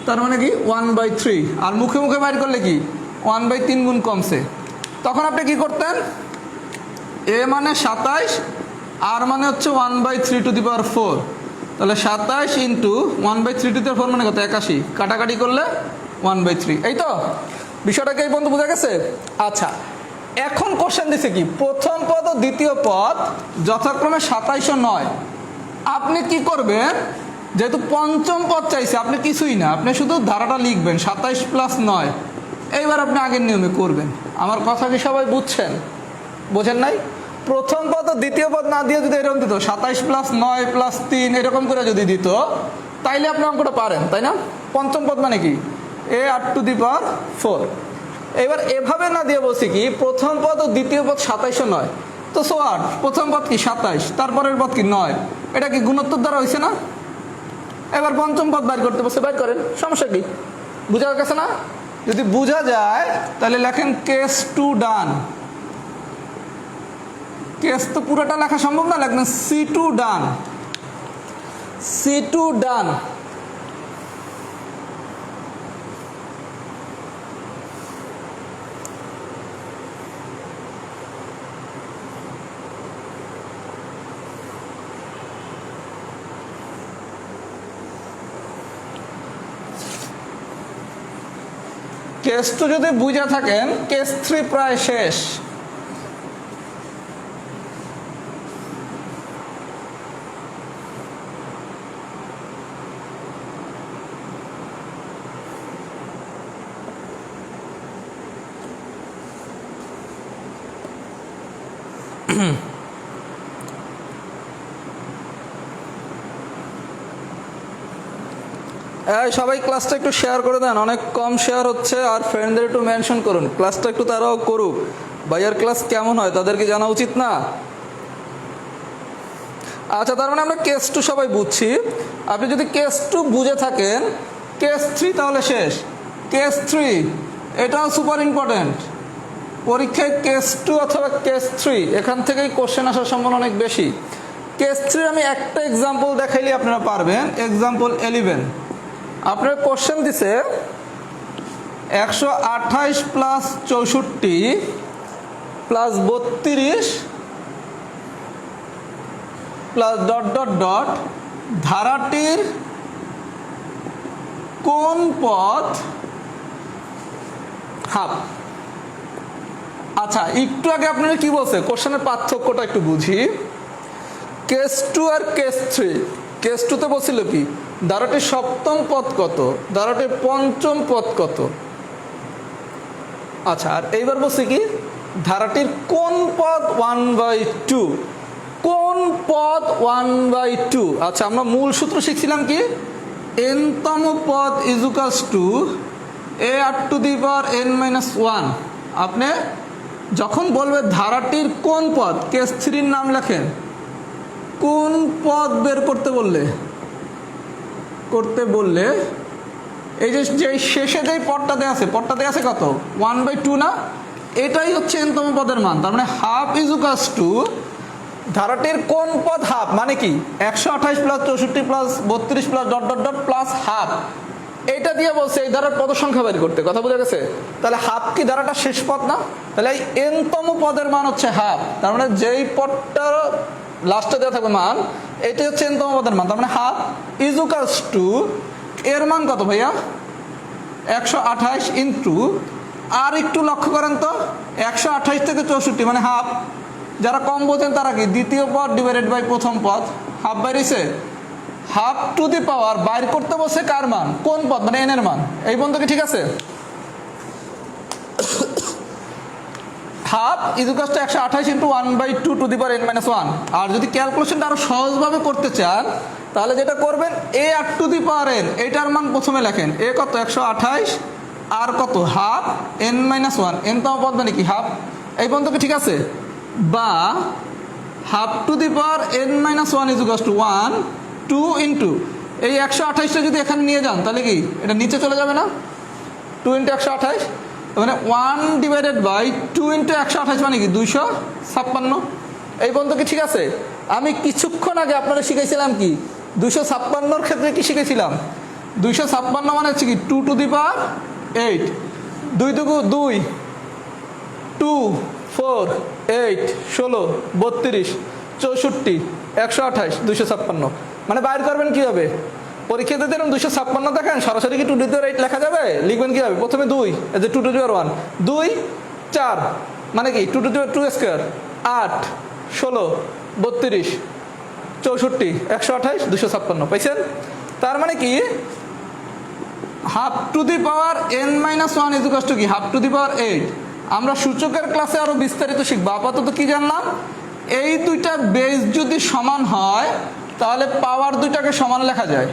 তার মানে কি 1/3। আর মুখে মুখে বাইর করলে কি 1/3 গুণ কমছে। তখন আপনি কি করতেন, এ মানে 27, আর মানে হচ্ছে 1/3 তাহলে 27 ইন্টু 1/3 মানে কত? 81। কাটাকাটি করলে 1/3। এই তো বিষয়টাকে এই পর্যন্ত বোঝা গেছে? আচ্ছা, এখন কোশ্চেন দিছে কি, প্রথম পদ ও দ্বিতীয় পদ যথাক্রমে 27 ও 9। আপনি কি করবেন, যেহেতু পঞ্চম পদ চাইছে, আপনি কিছুই না, আপনি শুধু ধারাটা লিখবেন 27 + 9। এইবার আপনি আগের নিয়মে করবেন। আমার কথা কি সবাই বুঝছেন? বোঝেন নাই? প্রথম পদ ও দ্বিতীয় পদ না দিয়ে যদি এরকম দিত 27 + 9 + 3 এরকম করে যদি দিত, তাইলে আপনি অঙ্কটা পারেন, তাই না? পঞ্চম পদ মানে কি, a⁻4। এবার এভাবে না দিয়ে বলছি কি প্রথম পদ ও দ্বিতীয় পদ 27 ও 9। তো সো আর প্রথম পদ কি 27, তারপরের পদ কি 9, এটা কি গুণোত্তর দ্বারা হয়েছে না? এবার পঞ্চম পদ বাইর করতে বলছে, বাইর করেন, সমস্যা কি? বুঝা গেছে না? যদি বুঝা যায় তাহলে লেখেন কেস 2 ডান। কেস তো পুরোটা লেখা সম্ভব না, লেখেন C2 ডান। C2 ডান। কেস 2 যদি বুঝে থাকেন, কেস 3 প্রায় শেষ। সবাই ক্লাসটা একটু শেয়ার করে দেন, অনেক কম শেয়ার হচ্ছে। আর ফ্রেন্ডদের একটু মেনশন করুন, ক্লাসটা একটু তারাও করুক। ভাইয়ার ক্লাস কেমন হয় তাদেরকে জানা উচিত না? আচ্ছা, তার মানে আমরা কেস 2 সবাই বুঝছি। আপনি যদি কেস 2 বুঝে থাকেন, কেস 3 তাহলে শেষ। কেস 3 এটাও সুপার ইম্পর্টেন্ট। পরীক্ষায় কেস 2 অথবা কেস 3 এখান থেকেই কোশ্চেন আসার সম্ভাবনা অনেক বেশি। কেস 3 আমি একটা এক্সাম্পল দেখাইলে আপনারা পারবেন। এক্সাম্পল 11, আপনার কোশ্চেন দিছে 128 + 64 + 32 প্লাস ডট ডট ডট ধারাটির কোন পদ হাফ। আচ্ছা, একটু আগে আপনারা কি বলছে, কোশ্চেনের পার্থক্যটা একটু বুঝি। কেস 2 আর কেস 3। কেস 2 তে বলছিল কি ধারাটির সপ্তম পদ কত, ধারাটির পঞ্চম পদ কত। আচ্ছা, আর এইবার বলছি কি ধারাটির কোন পদ 1/2, কোন পদ 1/2। আচ্ছা, আমরা মূল সূত্র শিখছিলাম কি n-তম পদ equals to a r to the power n-1। আপনি যখন বলবে ধারাটির কোন পদ, কেস 3 নাম লেখেন, কোন পদ বের করতে বললে এই যে শেষে যেই পদটা দেওয়া আছে কত 1/2 না, এটাই হচ্ছে n-তম পদের মান। তার মানে হাফ ইজুকালস টু ধারাটির কোন পদ হাফ, মানে কি 128 plus 64 plus 32 plus dot dot dot plus half. এইটা দিয়ে বলছে এই ধারার পদ সংখ্যা বের করতে। কথা বোঝা গেছে? তাহলে হাফ কি ধারাটা শেষ পদ না? তাহলে এই n-তম পদের মান হচ্ছে হাফ। তার মানে যেই পদটা লাস্টে দেওয়া থাকবে মান, এটাই হচ্ছে n-তম পদের মান। তার মানে হাফ ইজুকালস টু এর মান কত ভাইয়া 128 ইন্টু, আর একটু লক্ষ্য করেন তো 128 থেকে 64 মানে হাফ। যারা কম বোঝেন তারা কি দ্বিতীয় পদ ডিভাইডেড বাই প্রথম পদ, হাফ বাইরেছে। হাফ টু দি পাওয়ার বাইর করতে বসে কার মান, কোন পদ মানে n এর মান। এই পর্যন্ত কি ঠিক আছে? Half equals to 128 into 1/2 to the power n-1। আর যদি ক্যালকুলেশনটা আরো সহজভাবে করতে চান তাহলে যেটা করবেন a আর টু দি পাওয়ার n, এটার মান প্রথমে লেখেন। a কত 128 আর কত হাফ n-1, n-তম পদ মানে কি হাফ। এই পর্যন্ত কি ঠিক আছে? বা half to the power n-1 equals to 1 2 into এই 128টা যদি এখানে নিয়ে যান তাহলে কি এটা নিচে চলে যাবে না, 2 ইন্টু 128 মানে 1 ডিভাইডেড বাই 2 ইন্টু 128 মানে কি 256। এই পর্যন্ত কি ঠিক আছে? আমি কিছুক্ষণ আগে আপনারা শিখেছিলাম কি 256-র ক্ষেত্রে কি শিখেছিলাম, 256 মানে হচ্ছে কি 2 টু দি পাওয়ার 8, 2 দুগু 2, 2 4 8 16 32 64 128 256। মানে বাইর করবেন কীভাবে? পরীক্ষাতে দিলাম 256 দেখেন সরাসরি কি 2 টু দি পাওয়ার 8 লেখা যাবে? লিখবেন কীভাবে? প্রথমে 2, এই যে 2 টু দি পাওয়ার 1, 2 4 মানে কি 2 টু দি পাওয়ার 2 স্কোয়ার 8 16 32 64 128 256। পাইছেন? তার মানে কি half to the power n-1 equals to কি হাফ টু দি পাওয়ার 8। আমরা সূচকের ক্লাসে আরো বিস্তারিত শিখবো। আপাতত কি জানলাম, এই দুইটা বেস যদি সমান হয় তাহলে পাওয়ার দুইটাকে সমান লেখা যায়।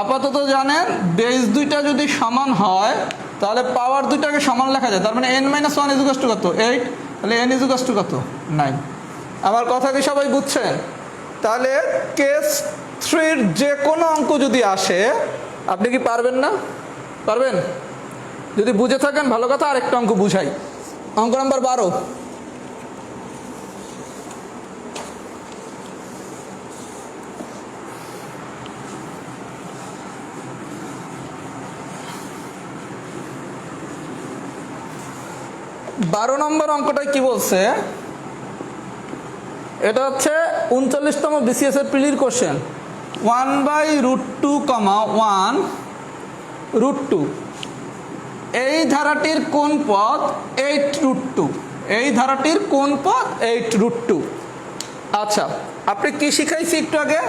আপাতত জানেন বেস দুইটা যদি সমান হয় তাহলে পাওয়ার দুইটাকে সমান লেখা যায়। তার মানে n-1 ইজুকালস টু কত 8, তাহলে n ইজুকালস টু কত 9। আমার কথা কি সবাই বুঝছেন? তাহলে কেস 3-র যে কোনো অঙ্ক যদি আসে আপনি কি পারবেন না? পারবেন? যদি বুঝে থাকেন ভালো কথা, আরেকটা অঙ্ক বুঝাই। অঙ্ক নাম্বার 12। নম্বর অঙ্কটাই কি বলছে, এটা হচ্ছে 39তম বিসিএস এর প্রিলির কোশ্চেন। 1/√2, 1√2 এই ধারাটির কোন পদ 8√2, এই ধারাটির কোন পদ 8√2। আচ্ছা, আপনি কি শিখাইছি একটু আগে,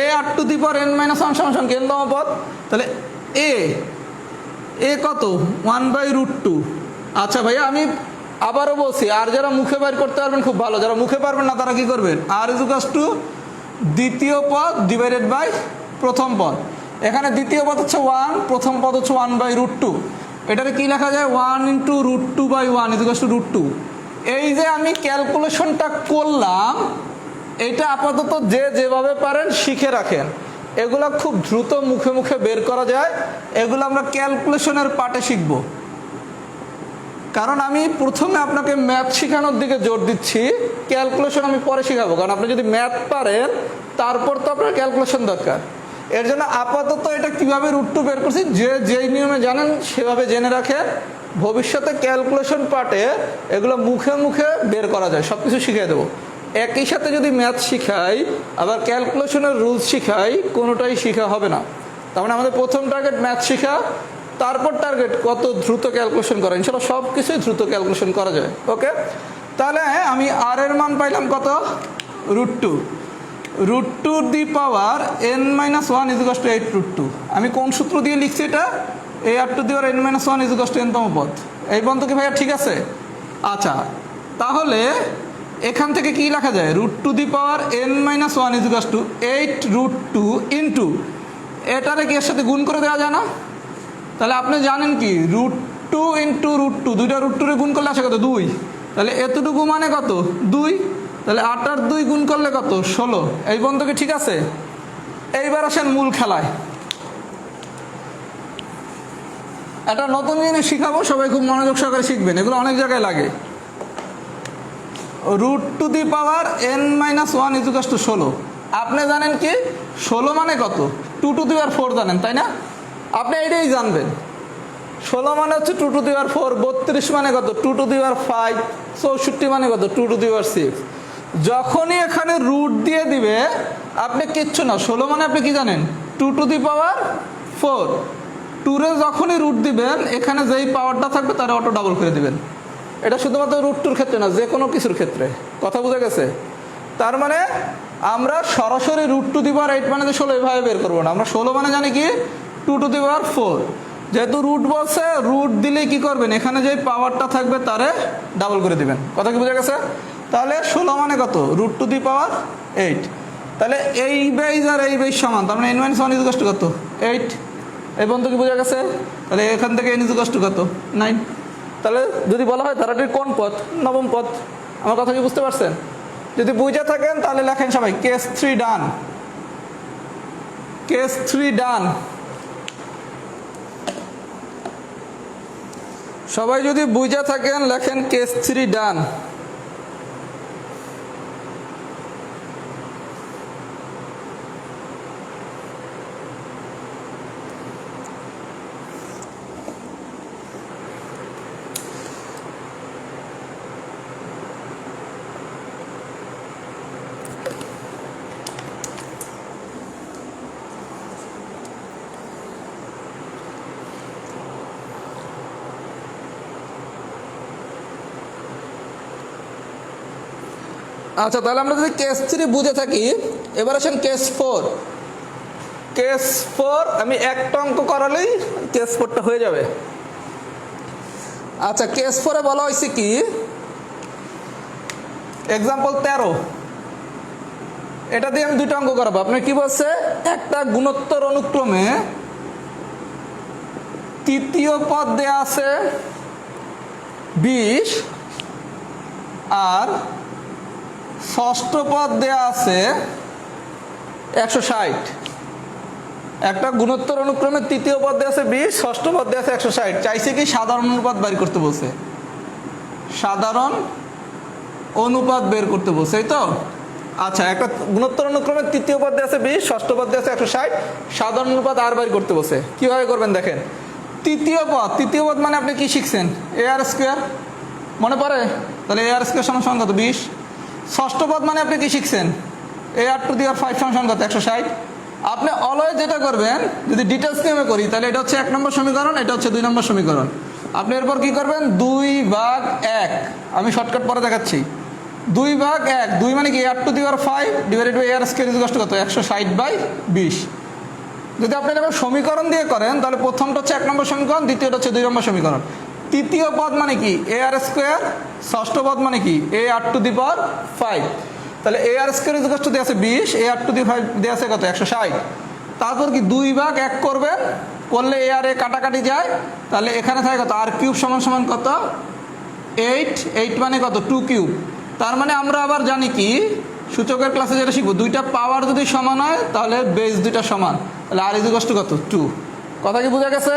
a আর টু দি পাওয়ার n-1 সমান কি n-তম পদ। তাহলে a কত 1/√2। আচ্ছা ভাইয়া, আমি আবারও বলছি, আর যারা মুখে বাইর করতে পারবেন খুব ভালো, যারা মুখে পারবেন না তারা কি করবেন, আর ইজুকালস টু দ্বিতীয় পদ ডিভাইডেড বাই প্রথম পদ। এখানে দ্বিতীয় পদ হচ্ছে 1, প্রথম পদ হচ্ছে 1/√2। এটাকে কি লেখা যায় 1 ইন্টু √2/1 ইজুকালস টু √2। এই যে আমি ক্যালকুলেশনটা করলাম, এটা আপাতত যে যেভাবে পারেন শিখে রাখেন। এগুলো খুব দ্রুত মুখে মুখে বের করা যায়। এগুলো আমরা ক্যালকুলেশনের পার্টে শিখবো। কারণ আমি প্রথমে আপনাকে ম্যাথ শেখানোর দিকে জোর দিচ্ছি, ক্যালকুলেশন আমি পরে শেখাবো। কারণ আপনি যদি ম্যাথ পারেন তারপর তো আপনার ক্যালকুলেশন দরকার। এর জন্য আপাতত এটা কিভাবে √2 বের করছি যেই নিয়মে জানেন সেভাবে জেনে রাখেন। ভবিষ্যতে ক্যালকুলেশন পার্টে এগুলো মুখে মুখে বের করা যায়, সব কিছু শিখিয়ে দেবো। একই সাথে যদি ম্যাথ শিখাই আবার ক্যালকুলেশনের রুলস শিখাই, কোনোটাই শেখা হবে না। তার মানে আমাদের প্রথম টার্গেট ম্যাথ শেখা, তারপর টার্গেট কত দ্রুত ক্যালকুলেশন করা। ইনশাল্লাহ সব কিছুই দ্রুত ক্যালকুলেশন করা যায়। ওকে, তাহলে আমি আর এর মান পাইলাম কত, √2। √2 n - 1 = 8√2। আমি কোন সূত্র দিয়ে লিখছি এটা, a r⁴ n - 1 = n তম পদ। এই পর্যন্ত কি ভাইয়া ঠিক আছে? আচ্ছা, তাহলে এখান থেকে কি লেখা যায়, √2 n - 1 = 8√2 ইন্টু এটারে কি এর সাথে গুণ করে দেওয়া যায় না? তাহলে আপনি জানেন কি √2 × √2, দুইটা √2 গুণ করলে আসে কত, 2। তাহলে এতটুকু মানে কত, 2। তাহলে 8 আর 2 গুণ করলে কত, 16। এই পর্যন্ত কি ঠিক আছে? এইবার আসেন মূল খেলায়। একটা নতুন জিনিস শিখাবো, সবাই খুব মনোযোগ সহকারে শিখবেন, এগুলো অনেক জায়গায় লাগে। √2 n - 1 = 16। আপনি জানেন কি 16 মানে কত, 2⁴ জানেন তাই না? আপনি এটাই জানবেন, 16 মানে হচ্ছে 2⁴, 32 মানে কত, 2⁵, 64 মানে কত, 2⁶। যখনই এখানে রুট দিয়ে দিবে আপনি কিচ্ছু না, 16 মানে আপনি কি জানেন, 2⁴। 2 যখনই রুট দিবেন এখানে যেই পাওয়ারটা থাকবে তারা অটো ডাবল করে দিবেন। এটা শুধুমাত্র √2 ক্ষেত্রে না, যে কোনো কিছুর ক্ষেত্রে। কথা বোঝা গেছে? তার মানে আমরা সরাসরি √2 মানে 16 এভাবে বের করবো না, আমরা 16 মানে জানি কি 2⁴। যেহেতু রুট বলছে, রুট দিলে কি করবেন, এখানে যে পাওয়ারটা থাকবে তারে ডাবল করে দিবেন। কথা কি বোঝা গেছে? তাহলে 16 মানে কত, √8। তাহলে এই বেজ আর এই বেজ সমান, তার মানে n - 1 = কত, 8। এই পর্যন্ত কি বোঝা গেছে? তাহলে এখান থেকে n = কত, 9। তাহলে যদি বলা হয় ধারাটির কোন পথ, নবম পথ। আমার কথা কি বুঝতে পারছেন? যদি বুঝে থাকেন তাহলে লেখেন সবাই কেস 3 ডান, কেস 3 ডান। সবাই যদি বুঝে থাকেন লেখেন কেস 3 ডান। আচ্ছা, তাহলে আমরা যদি কেস 3 বুঝে থাকি, এবার আসেন কেস 4। কেস 4 আমি একটা অঙ্ক করালেই কেস 4টা হয়ে যাবে। আচ্ছা, কেস 4-এ বলা হয়েছে কি, এক্সাম্পল 13, এটা দিয়ে আমি দুটো অঙ্ক করাবো। আপনার কি বলছে, একটা গুণোত্তর অনুক্রমে তৃতীয় পদ দেয়া আছে 20 আর ষষ্ঠ পদ দেয়া আছে 160। একটা গুণোত্তর অনুক্রমে তৃতীয় পদ দেয়া আছে 20, ষষ্ঠ পদ দেয়া আছে 160। চাইছে কি সাধারণ অনুপাত বের করতে বলছে, সাধারণ অনুপাত বের করতে বলছে, এই তো। আচ্ছা, একটা গুণোত্তর অনুক্রমে তৃতীয় পদ দেয়া আছে 20, ষষ্ঠ পদ দেয়া আছে 160, সাধারণ অনুপাত আর বের করতে বলছে। কিভাবে করবেন দেখেন। তৃতীয় পদ মানে আপনি কি শিখছেন, ar², মনে পড়ে? তাহলে ar² সমান কত, 20। ষষ্ঠ পদ মানে আপনি কি শিখছেন, ar⁵ সমান কত, 160। আপনি অলওয়েজ যেটা করবেন, যদি ডিটেলস নিয়মে করি তাহলে এটা হচ্ছে 1 নম্বর সমীকরণ, এটা হচ্ছে 2 নম্বর সমীকরণ। আপনি এরপর কি করবেন, 2/1, আমি শর্টকাট পরে দেখাচ্ছি। 2/1, 2 মানে কি ar⁵ / ar² কত, 160/20। যদি আপনি এরকম সমীকরণ দিয়ে করেন তাহলে প্রথমটা হচ্ছে 1 নম্বর সমীকরণ, দ্বিতীয়টা হচ্ছে 2 নম্বর সমীকরণ। তৃতীয় পদ মানে কি ar², ষষ্ঠ পদ মানে কি ar⁵। তাহলে ar² দেওয়া আছে 20, ar⁵ দেওয়া আছে কত, 160। তারপর কি 2/1 করবেন, করলে ar কাটাকাটি যায়, তাহলে এখানে থাকে কত, r³ সমান কত, 8 মানে কত, 2³। তার মানে আমরা আবার জানি কি, সূচকের ক্লাসে যেটা শিখবো, দুইটা পাওয়ার যদি সমান হয় তাহলে বেস দুইটা সমান, তাহলে r কত, 2। কথা কি বোঝা গেছে?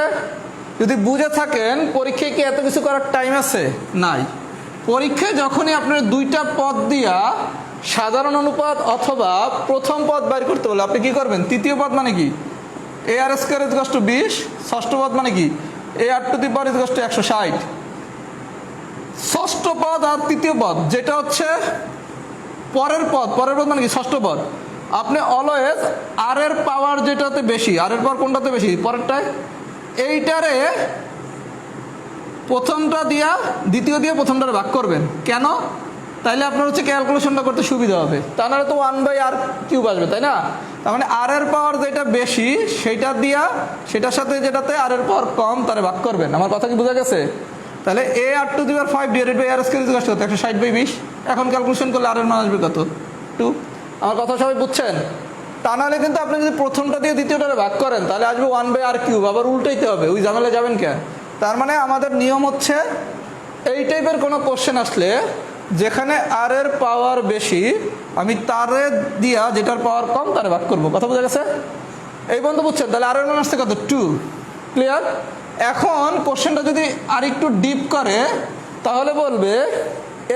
যদি বুঝে থাকেন পরীক্ষায় কি এত কিছু করার টাইম আছে? নাই। পরীক্ষায় যখনই আপনার দুইটা পদ দিয়া সাধারণ অনুপাত অথবা প্রথম পদ বাইর করতে বলে আপনি কি করবেন, তৃতীয় পদ মানে কি ar² 20, ষষ্ঠ পদ মানে কি ar⁵ 160। ষষ্ঠ পদ আর তৃতীয় পদ যেটা হচ্ছে পরের পদ মানে কি ষষ্ঠ পদ, আপনি অলওয়েজ আর এর পাওয়ার যেটাতে বেশি, আর এর পাওয়ার কোনটাতে বেশি, পরেরটায়, এইটারে প্রথমটা দিয়া দ্বিতীয় দিয়ে প্রথমটারে ভাগ করবেন। কেন? তাইলে আপনার হচ্ছে ক্যালকুলেশনটা করতে সুবিধা হবে, তা নাহলে তো 1/r³ আসবে, তাই না? তার মানে আর এর পাওয়ার যেটা বেশি সেইটা দিয়া সেটার সাথে যেটাতে আর এর পাওয়ার কম তারে ভাগ করবেন। আমার কথা কি বোঝা গেছে? তাহলে ar⁵ ডিভাইডেড বাই r² কত? 160/20। এখন ক্যালকুলেশন করলে আর এর মান আসবে কত? 2। আমার কথা সবাই বুঝছেন? তা নাহলে কিন্তু আপনি যদি প্রথমটা দিয়ে দ্বিতীয়টারে ভাগ করেন তাহলে আসবে 1/r³, আবার উল্টাইতে হবে, ওই ঝামেলা যাবেন কেন? তার মানে আমাদের নিয়ম হচ্ছে এই টাইপের কোনো কোশ্চেন আসলে যেখানে আর এর পাওয়ার বেশি আমি তারে দিয়া যেটার পাওয়ার কম তারে ভাগ করবো। কথা বোঝা গেছে? এই বন্ধু বুঝছেন? তাহলে আর এর মান আসছে কত? 2। ক্লিয়ার? এখন কোশ্চেনটা যদি আর একটু ডিপ করে তাহলে বলবে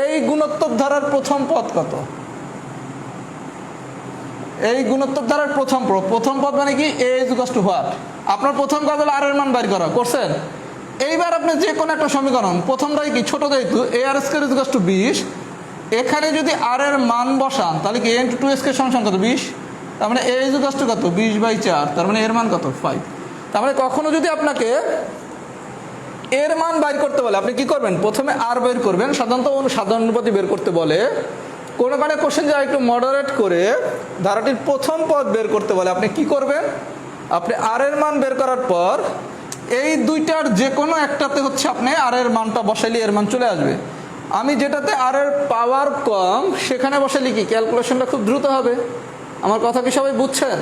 এই গুণোত্তর ধারার প্রথম পদ কত? এই গুণোত্তর ধারার প্রথম পদ মানে কি? a = what? আপনার প্রথম কাজ হলো আর এর মান বাইর করা, করছেন? এইবার আপনি যে কোনো একটা সমীকরণ প্রথমটাই কি ছোট, যেহেতু ar² = 20, এখানে যদি আর এর মান বসান তাহলে কি a × 2s² সমান কত? 20। তার মানে a = কত? 20/4। তার মানে এর মান কত? 5। তার মানে কখনো যদি আপনাকে এর মান বাইর করতে বলে আপনি কি করবেন? প্রথমে আর বের করবেন, সাধারণত সাধারণ অনুপাতি বের করতে বলে। কোনো কারণে কোশ্চেন যা একটু মডারেট করে ধারাটির প্রথম পদ বের করতে বলে, আপনি কি করবেন? আপনি আর এর মান বের করার পর এই দুইটার যে কোনো একটাতে হচ্ছে আপনি আর এর মানটা বসাইলে এর মান চলে আসবে। আমি যেটাতে আর এর পাওয়ার কম সেখানে বসাইলে কি ক্যালকুলেশনটা খুব দ্রুত হবে। আমার কথা কি সবাই বুঝছেন?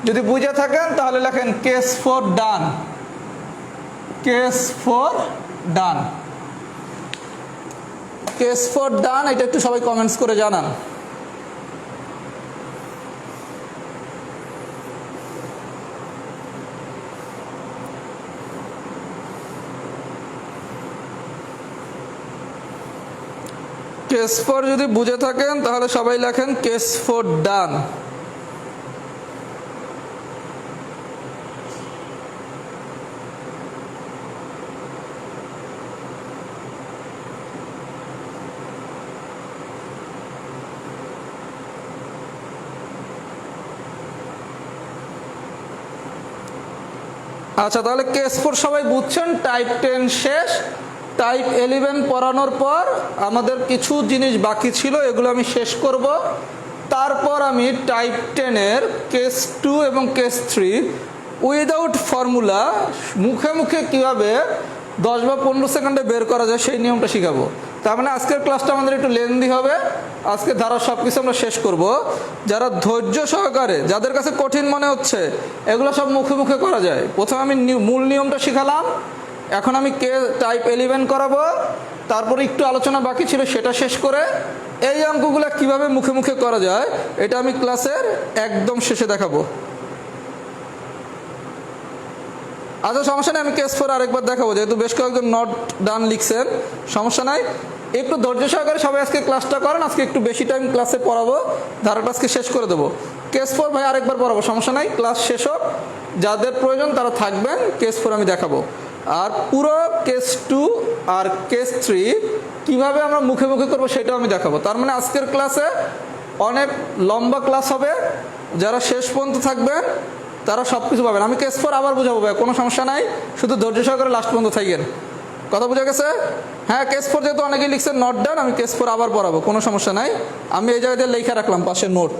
যদি বুঝে থাকেন তাহলে লেখেন কেস 4 ডান। কেস 4 ডান। কেস 4 ডান, এটা একটু সবাই কমেন্টস করে জানান। কেস 4 যদি বুঝে থাকেন তাহলে সবাই লেখেন কেস 4 ডান। আচ্ছা, তাহলে কেস 4 সবাই বুঝছেন। টাইপ 10 শেষ। টাইপ 11 পড়ানোর পর আমাদের কিছু জিনিস বাকি ছিল, এগুলো আমি শেষ করব। তারপর আমি টাইপ 10-এর কেস 2 এবং কেস 3 উইদাউট ফর্মুলা মুখে মুখে কীভাবে 10 বা 15 সেকেন্ডে বের করা যায় সেই নিয়মটা শিখাবো। তার মানে আজকের ক্লাসটা আমাদের একটু লেন্দি হবে। আজকে ধারা সব কিছু আমরা শেষ করব। যারা ধৈর্য সহকারে, যাদের কাছে কঠিন মনে হচ্ছে এগুলো সব মুখে মুখে করা যায়। প্রথমে আমি মূল নিয়মটা শিখালাম, এখন আমি টাইপ 11 করাবো, তারপরে একটু আলোচনা বাকি ছিল সেটা শেষ করে এই অঙ্কগুলো কিভাবে মুখে মুখে করা যায় এটা আমি ক্লাসের একদম শেষে দেখাবো। আচ্ছা, সমস্যা নেই, আমি কেস 4 আরেকবার দেখাবো, যেহেতু বেশ কয়েকজন নট ডান লিখছেন। সমস্যা নাই, একটু ধৈর্য সহকারে সবাই আজকে ক্লাসটা করেন। আজকে একটু বেশি টাইম ক্লাসে পড়াবো, ধারাটা আজকে শেষ করে দেবো। কেস 4 ভাই আরেকবার পড়াবো, সমস্যা নাই, ক্লাস শেষ হোক। যাদের প্রয়োজন তারা থাকবেন, কেস 4 আমি দেখাবো। আর পুরো কেস 2 আর কেস 3 কিভাবে আমরা মুখে মুখে করবো সেটাও আমি দেখাবো। তার মানে আজকের ক্লাসে অনেক লম্বা ক্লাস হবে। যারা শেষ পর্যন্ত থাকবেন তারা সব কিছু পাবেন। আমি কেস 4 আবার বুঝাবো ভাই, কোনো সমস্যা নাই, শুধু ধৈর্য সহকারে লাস্ট পর্যন্ত থাকেন। কথা বোঝা গেছে? হ্যাঁ, কেস 4 যেহেতু অনেকেই লিখছেন নট ডান, আমি কেস 4 আবার পড়াবো, কোনো সমস্যা নাই। আমি এই জায়গায় লেখা রাখলাম পাশে নোট,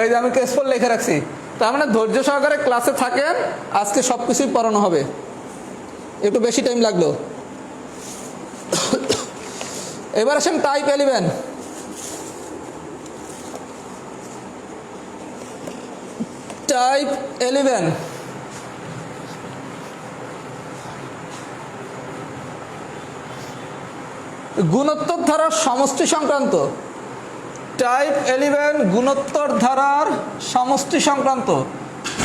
এই যে আমি কেস 4 লেখা রাখছি। তার মানে ধৈর্য সহকারে ক্লাসে থাকেন, আজকে সব কিছুই পড়ানো হবে। একটু বেশি টাইম লাগলো। এবার আসেন টাইপ 11। টাইপ 11 গুণোত্তর ধারার সমষ্টি সংক্রান্ত। টাইপ 11 গুণোত্তর ধারার সমষ্টি সংক্রান্ত।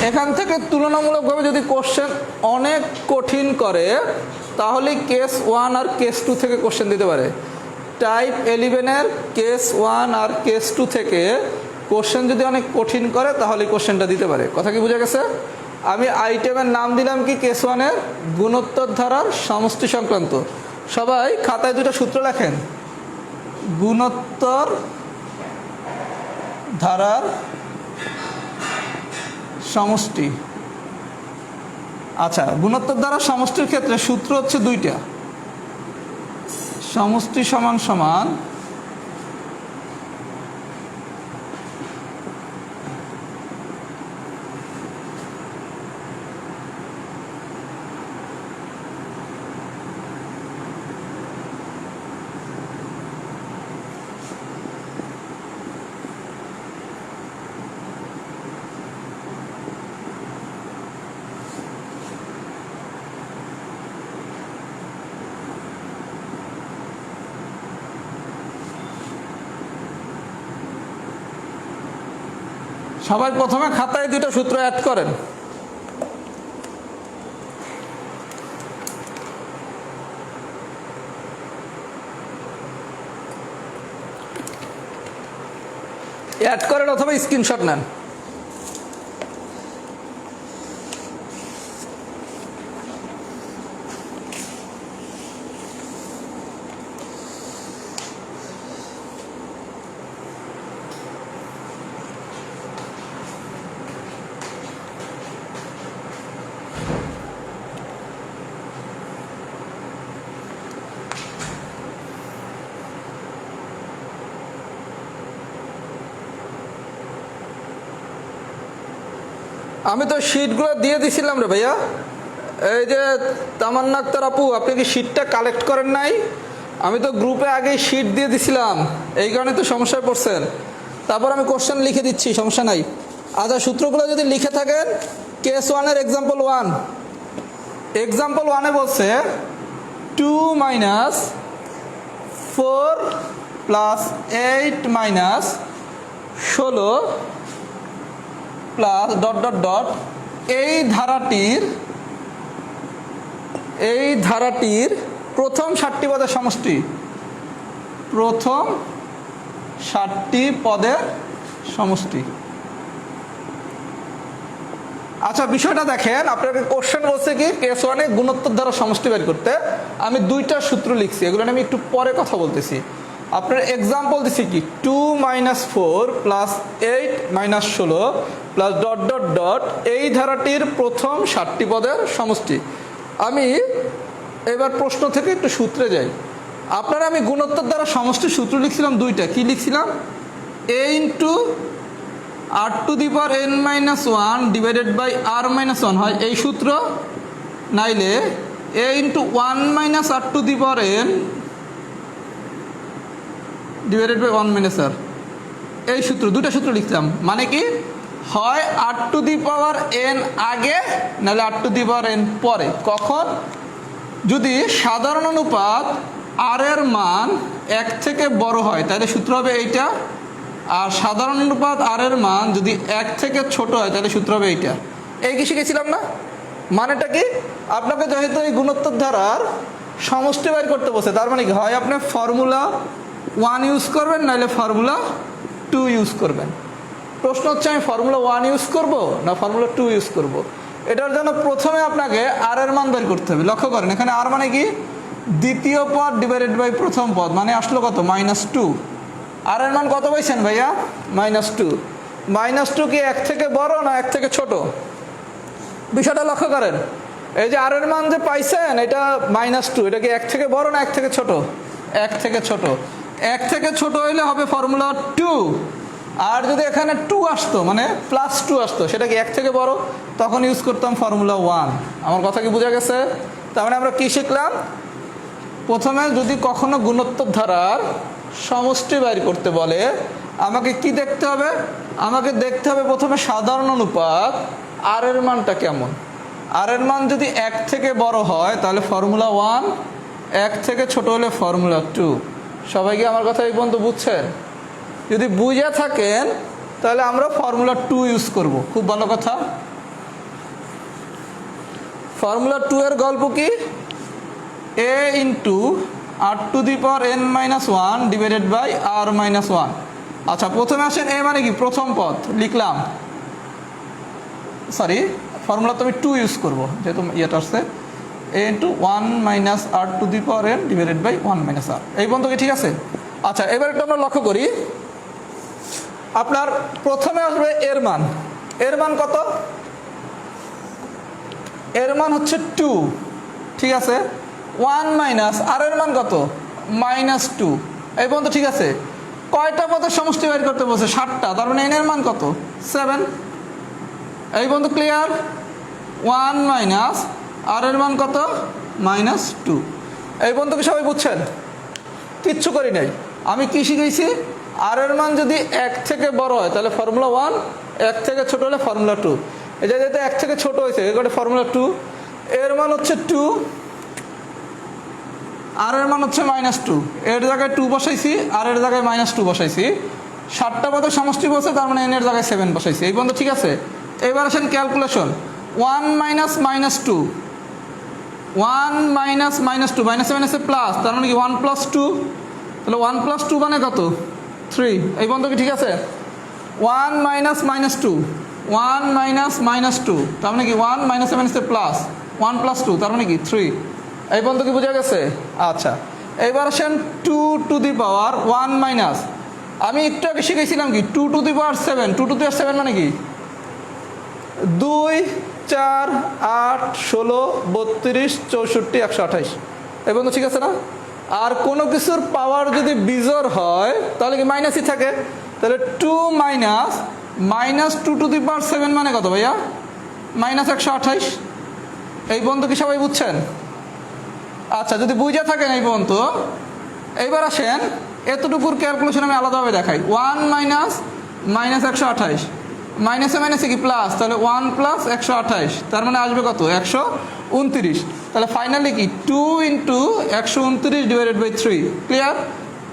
এখান থেকে তুলনামূলকভাবে যদি কোশ্চেন অনেক কঠিন করে তাহলে কেস 1 আর কেস 2 থেকে কোশ্চেন দিতে পারে। টাইপ 11-এর কেস 1 আর কেস 2 থেকে কোশ্চেন যদি অনেক কঠিন করে তাহলে কোশ্চেনটা দিতে পারে। কথা কি বোঝা গেছে? আমি আইটেমের নাম দিলাম কি? কেস 1-এর গুণোত্তর ধারার সমষ্টি সংক্রান্ত। সবাই খাতায় দুটো সূত্র লেখেন। গুণোত্তর ধারার সমষ্টি। আচ্ছা, গুণোত্তর ধারার সমষ্টির ক্ষেত্রে সূত্র হচ্ছে দুইটা, সমষ্টি সমান সমান সবাই প্রথমে খাতায় দুটো সূত্র অ্যাড করেন। অ্যাড করেন অথবা স্ক্রিনশট নেন। আমি তো শিটগুলো দিয়ে দিছিলাম রে ভাইয়া। এই যে তামান্না আক্তার আপু, আপনি কি শিটটা কালেক্ট করেন নাই? আমি তো গ্রুপে আগেই শিট দিয়ে দিছিলাম, এই কারণে তো সমস্যায় পড়ছেন। তারপর আমি কোশ্চেন লিখে দিচ্ছি, সমস্যা নাই। আচ্ছা, সূত্রগুলো যদি লিখে থাকেন, কেস ওয়ানের এক্সাম্পল ওয়ান, এক্সাম্পল ওয়ানে বলছে 2 - 4 + 8 - 16 প্লাস ডট ডট ডট এই ধারাটির প্রথম 7টি পদের সমষ্টি, প্রথম 7টি পদের সমষ্টি। আচ্ছা, বিষয়টা দেখেন, আপনাকে কোশ্চেন বলছে কি কেস ওয়ানে গুণোত্তর ধারা সমষ্টি বের করতে। আমি দুইটা সূত্র লিখছি, এগুলো আমি একটু পরে কথা বলতেছি। আপনার এক্সাম্পল দিছি কি 2 - 4 + 8 - 16 প্লাস ডট ডট ডট এই ধারাটির প্রথম 7টি পদের সমষ্টি। আমি এবার প্রশ্ন থেকে একটু সূত্রে যাই। আপনারা আমি গুণোত্তর দ্বারা সমষ্টির সূত্র লিখছিলাম দুইটা, কি লিখছিলাম? a × r⁻n - 1 / r-1 হয় এই সূত্র, নাইলে a × 1 - r⁻n / 1 - r, এই সূত্র, দুটো সূত্র লিখতাম। মানে কি, হয় r⁻n আগে নাহলে r⁻n পরে। কখন? যদি সাধারণ অনুপাত r এর মান 1 থেকে বড় হয় তাহলে সূত্র হবে এইটা, আর সাধারণ অনুপাত r এর মান যদি 1 থেকে ছোট হয় তাহলে সূত্র হবে এইটা। এই কি শিখেছিলাম না? মানেটা কি, আপনাকে যেহেতু এই গুণোত্তর ধারার সমষ্টি বের করতে বসে, তার মানে কি, হয় আপনি ফর্মুলা 1 ইউজ করবেন নাহলে ফর্মুলা 2 ইউজ করবেন। প্রশ্ন হচ্ছে আমি ফর্মুলা 1 ইউজ করব না ফর্মুলা 2 ইউজ করব। এটার জন্য প্রথমে আপনাকে আর এর মান বের করতে হবে। লক্ষ্য করেন, এখানে আর মানে কি, দ্বিতীয় পদ ডিভাইডেড বাই প্রথম পদ, মানে আসলো কত? -2। আর এর মান কত পাইছেন ভাইয়া? -2। -2 কি 1 থেকে বড় না 1 থেকে ছোট? বিষয়টা লক্ষ্য করেন, এই যে আর এর মান যে পাইছেন এটা -2, এটা কি 1 থেকে বড় না 1 থেকে ছোট? 1 থেকে ছোট। 1 থেকে ছোট হইলে হবে ফর্মুলা 2। আর যদি এখানে 2 আসতো, মানে +2 আসতো, সেটা কি 1 থেকে বড়? তখন ইউজ করতাম ফর্মুলা 1। আমার কথা কি বোঝা গেছে? তার মানে আমরা কি শিখলাম? প্রথমে যদি কখনো গুণোত্তর ধারার সমষ্টি বের করতে বলে, আমাকে কি দেখতে হবে? আমাকে দেখতে হবে প্রথমে সাধারণ অনুপাত আর এর মানটা কেমন। আর এর মান যদি 1 থেকে বড় হয় তাহলে ফর্মুলা 1, 1 থেকে ছোট হলে ফর্মুলা 2। সবাই কি আমার কথা এই পর্যন্ত বুঝছেন? যদি বুঝে থাকেন তাহলে আমরা ফর্মুলা 2 ইউজ করব। খুব ভালো কথা। ফর্মুলা 2 এর গল্প কি? a × r⁻n - 1 / r-1। আচ্ছা, প্রথমে আসেন a মানে কি, প্রথম পদ লিখলাম, সরি ফর্মুলা তো আমি 2 ইউজ করবো যেহেতু ইয়েটা আসছে। A into 1 minus r to the power n divided by 1 minus r. এই পর্যন্ত কি ঠিক আছে? আচ্ছা, এবার একটু আমরা লক্ষ্য করি। আপনার প্রথমে আসবে এর মান। এর মান কত? এর মান হচ্ছে 2, ঠিক আছে। 1 মাইনাস আর এর মান কত? -2। এই পর্যন্ত ঠিক আছে। কয়টা পদের সমষ্টি বের করতে বলছে? 7টা। তার মানে এন এর মান কত? 7। এই পর্যন্ত ক্লিয়ার? 1 মাইনাস আর এর মান কত? -2। এই পর্যন্ত কি সবাই বুঝছেন? কিচ্ছু করি নাই। আমি কি শিখেছি? আর এর মান যদি 1 থেকে বড় হয় তাহলে ফর্মুলা 1, 1 থেকে ছোট হলে ফর্মুলা 2। এই যে যেটা 1 থেকে ছোট হয়েছে এটা ফর্মুলা 2। এর মান হচ্ছে 2, আর এর মান হচ্ছে -2। এর জায়গায় 2 বসাইছি, আর এর জায়গায় -2 বসাইছি। 7টা পদের সমষ্টি বলছে, তার মানে এন এর জায়গায় 7 বসাইছি। এই পর্যন্ত ঠিক আছে। এবার আসেন ক্যালকুলেশন। 1 মাইনাস -2, 1 মাইনাস -2, মাইনাসে মাইনাসে প্লাস, তার মানে কি 1 প্লাস 2। তাহলে 1 প্লাস 2 মানে কত? 3। এই পর্যন্ত কি ঠিক আছে? 1 মাইনাস -2, 1 মাইনাস -2, তার মানে কি 1 মাইনাসে মাইনাসে প্লাস, 1 প্লাস 2, তার মানে কি 3। এই পর্যন্ত কি বোঝা গেছে? আচ্ছা, এবার আসেন 2 টু দি পাওয়ার 1 মাইনাস, আমি একটু আগে শিখেছিলাম কি 2 to the power 7। 2 to the পাওয়ার 7 মানে কি 2, 4, 8, 16, 32, 64, 128। এই পর্যন্ত ঠিক আছে না? আর কোনো কিছুর পাওয়ার যদি বিজোড় হয় তাহলে কি মাইনাসই থাকে। তাহলে 2 মাইনাস -2 টু দি পাওয়ার 7 মানে কত ভাইয়া? -128। এই পর্যন্ত কি সবাই বুঝছেন? আচ্ছা, যদি বুঝে থাকেন এই পর্যন্ত, এইবার আসেন এতটুকুর ক্যালকুলেশন আমি আলাদাভাবে দেখাই। 1 মাইনাস -128, মাইনাসে মাইনাসে কি প্লাস, তাহলে 1 প্লাস 128, তার মানে আসবে কত? 129। তাহলে ফাইনালি কি 2 ইন্টু 129 ডিভাইডেড বাই 3। ক্লিয়ার?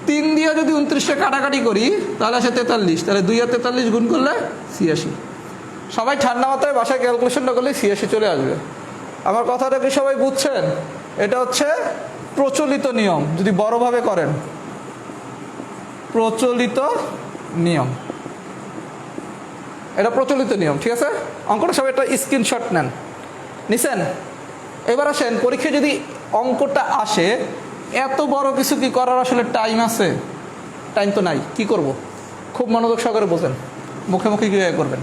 3 দিয়ে যদি 29টা কাটাকাটি করি তাহলে আসে 43। তাহলে 2 আর 43 গুণ করলে 86। সবাই ঠান্ডা মাথায় বাসায় ক্যালকুলেশনটা করলে 86 চলে আসবে। আমার কথাটা কি সবাই বুঝছেন? এটা হচ্ছে প্রচলিত নিয়ম, যদি বড়ভাবে করেন। প্রচলিত নিয়ম, এটা প্রচলিত নিয়ম, ঠিক আছে। অঙ্কটা সবাই একটা স্ক্রিনশট নেন। নিছেন? এবার আসেন পরীক্ষায় যদি অঙ্কটা আসে, এত বড় কিছু কি করার আসলে টাইম আছে? টাইম তো নাই। কি করব? খুব মনোযোগ সহকারে বোঝেন, মুখে মুখে কীভাবে করবেন।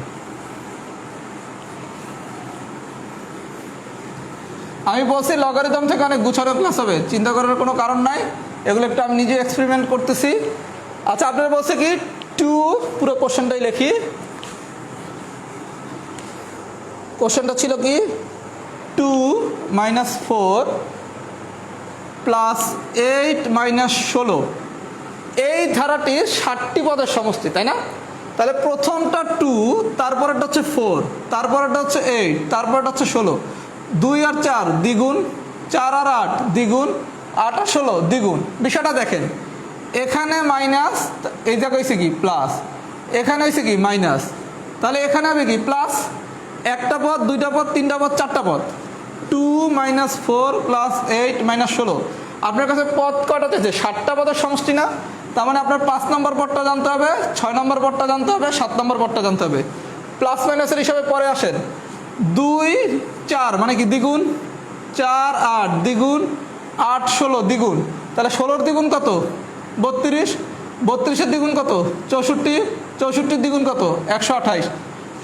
আমি বলছি লগারিদম থেকে অনেক গুছানো ক্লাস হবে, চিন্তা করার কোনো কারণ নাই। এগুলো একটু আমি নিজে এক্সপেরিমেন্ট করতেছি। আচ্ছা, আপনারা বলছে কি 2, পুরো কোশ্চেনটাই লেখি। কোশ্চেনটা ছিল কি 2 মাইনাস 4 প্লাস 8 মাইনাস 16। এই ধারাটির 7টি পদের সমষ্টি, তাই না? তাহলে প্রথমটা 2, তারপরেরটা হচ্ছে 4, তারপরেরটা হচ্ছে 8, তারপরেরটা হচ্ছে 16। 2 আর 4 দ্বিগুণ, 4 আর 8 দ্বিগুণ, 8 আর 16 দ্বিগুণ। বিষয়টা দেখেন, এখানে মাইনাস, এই জায়গায় হয়েছে কি প্লাস, এখানে হয়েছে কি মাইনাস, তাহলে এখানে হবে কি প্লাস। একটা পদ, দুইটা পদ, তিনটা পদ, চারটা পদ। 2 মাইনাস 4 প্লাস 8 মাইনাস 16। আপনার কাছে পদ কয়টা আছে? 7টা পদের সমষ্টি না? তার মানে আপনার 5 নম্বর পদটা জানতে হবে, 6 নম্বর পদটা জানতে হবে, 7 নম্বর পদটা জানতে হবে। প্লাস মাইনাসের হিসাবে পরে আসেন। 2, 4 মানে কি দ্বিগুণ, 4, 8 দ্বিগুণ, 8, 16 দ্বিগুণ। তাহলে 16-র দ্বিগুণ কত? 32, 32-এর দ্বিগুণ কত? 64, 64-র দ্বিগুণ কত? 128।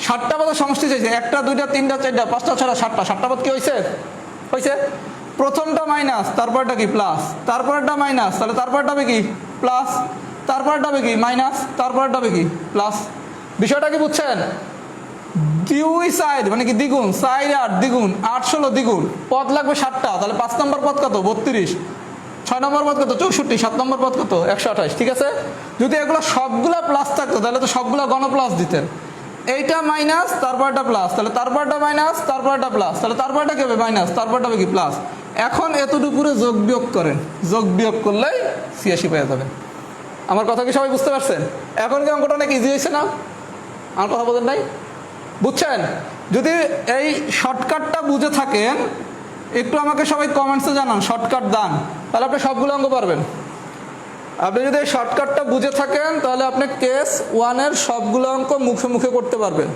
7টা পদের সমষ্টি চাইছে, 1টা 2টা 3টা 4টা 5টা 6টা 7টা। 7টা পদ কি হয়েছে? হয়েছে। প্রথমটা মাইনাস, তারপরটা কি প্লাস, তারপরটা মাইনাস, তাহলে তারপরটা হবে কি প্লাস, তারপরটা হবে কি মাইনাস, তারপরটা হবে কি প্লাস। বিষয়টা কি বুঝছেন? 2 সাইড মানে কি দ্বিগুণ, 4, 8 দ্বিগুণ, 8, 16 দ্বিগুণ। পদ লাগবে 7টা, তাহলে 5 নম্বর পদ কত? 32, 6 নম্বর পদ কত? 64, 7 নম্বর পদ কত? 128। ঠিক আছে। যদি এগুলো সবগুলা প্লাস থাকতো তাহলে তো সবগুলা গণ প্লাস দিতেন। এইটা মাইনাস, তারপরটা প্লাস, তাহলে তারপরটা মাইনাস, তারপরটা প্লাস, তাহলে তারপরটা কি হবে? মাইনাস, তারপরটা হবে কি প্লাস। এখন এতটুকুরে যোগ বিয়োগ করেন, যোগ বিয়োগ করলেই 86 পেয়ে যাবেন। আমার কথা কি সবাই বুঝতে পারছেন? এখন কি অঙ্কটা অনেক ইজি হয়েছে না? আমার কথা বলেন নাই? বুঝছেন? যদি এই শর্টকাটটা বুঝে থাকেন, একটু আমাকে সবাই কমেন্টসে জানান শর্টকাট দান, তাহলে আপনি সবগুলো অঙ্ক পারবেন। আপনি যদি এই শর্টকাটটা বুঝে থাকেন তাহলে আপনি কেস 1-এর সবগুলো অঙ্ক মুখে মুখে করতে পারবেন।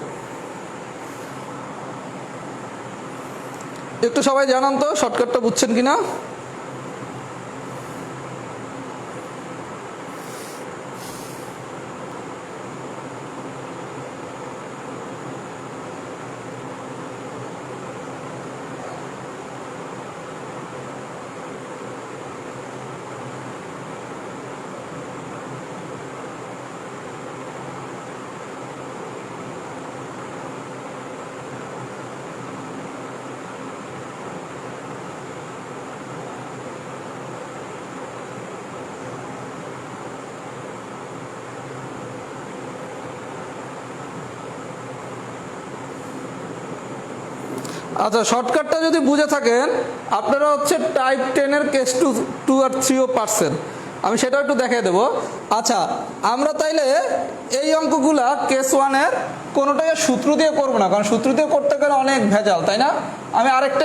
একটু সবাই জানান তো শর্টকাটটা বুঝছেন কিনা। আচ্ছা, শর্টকাটটা যদি বুঝে থাকেন আপনারা হচ্ছে টাইপ 10-এর কেস 2 আর 3ও পারছেন। আমি সেটা একটু দেখিয়ে দেবো। আচ্ছা, আমরা তাইলে এই অঙ্কগুলা কেস 1-এর কোনোটাই সূত্র দিয়ে করবো না, কারণ সূত্র দিয়ে করতে গেলে অনেক ভেজাল, তাই না? আমি আরেকটা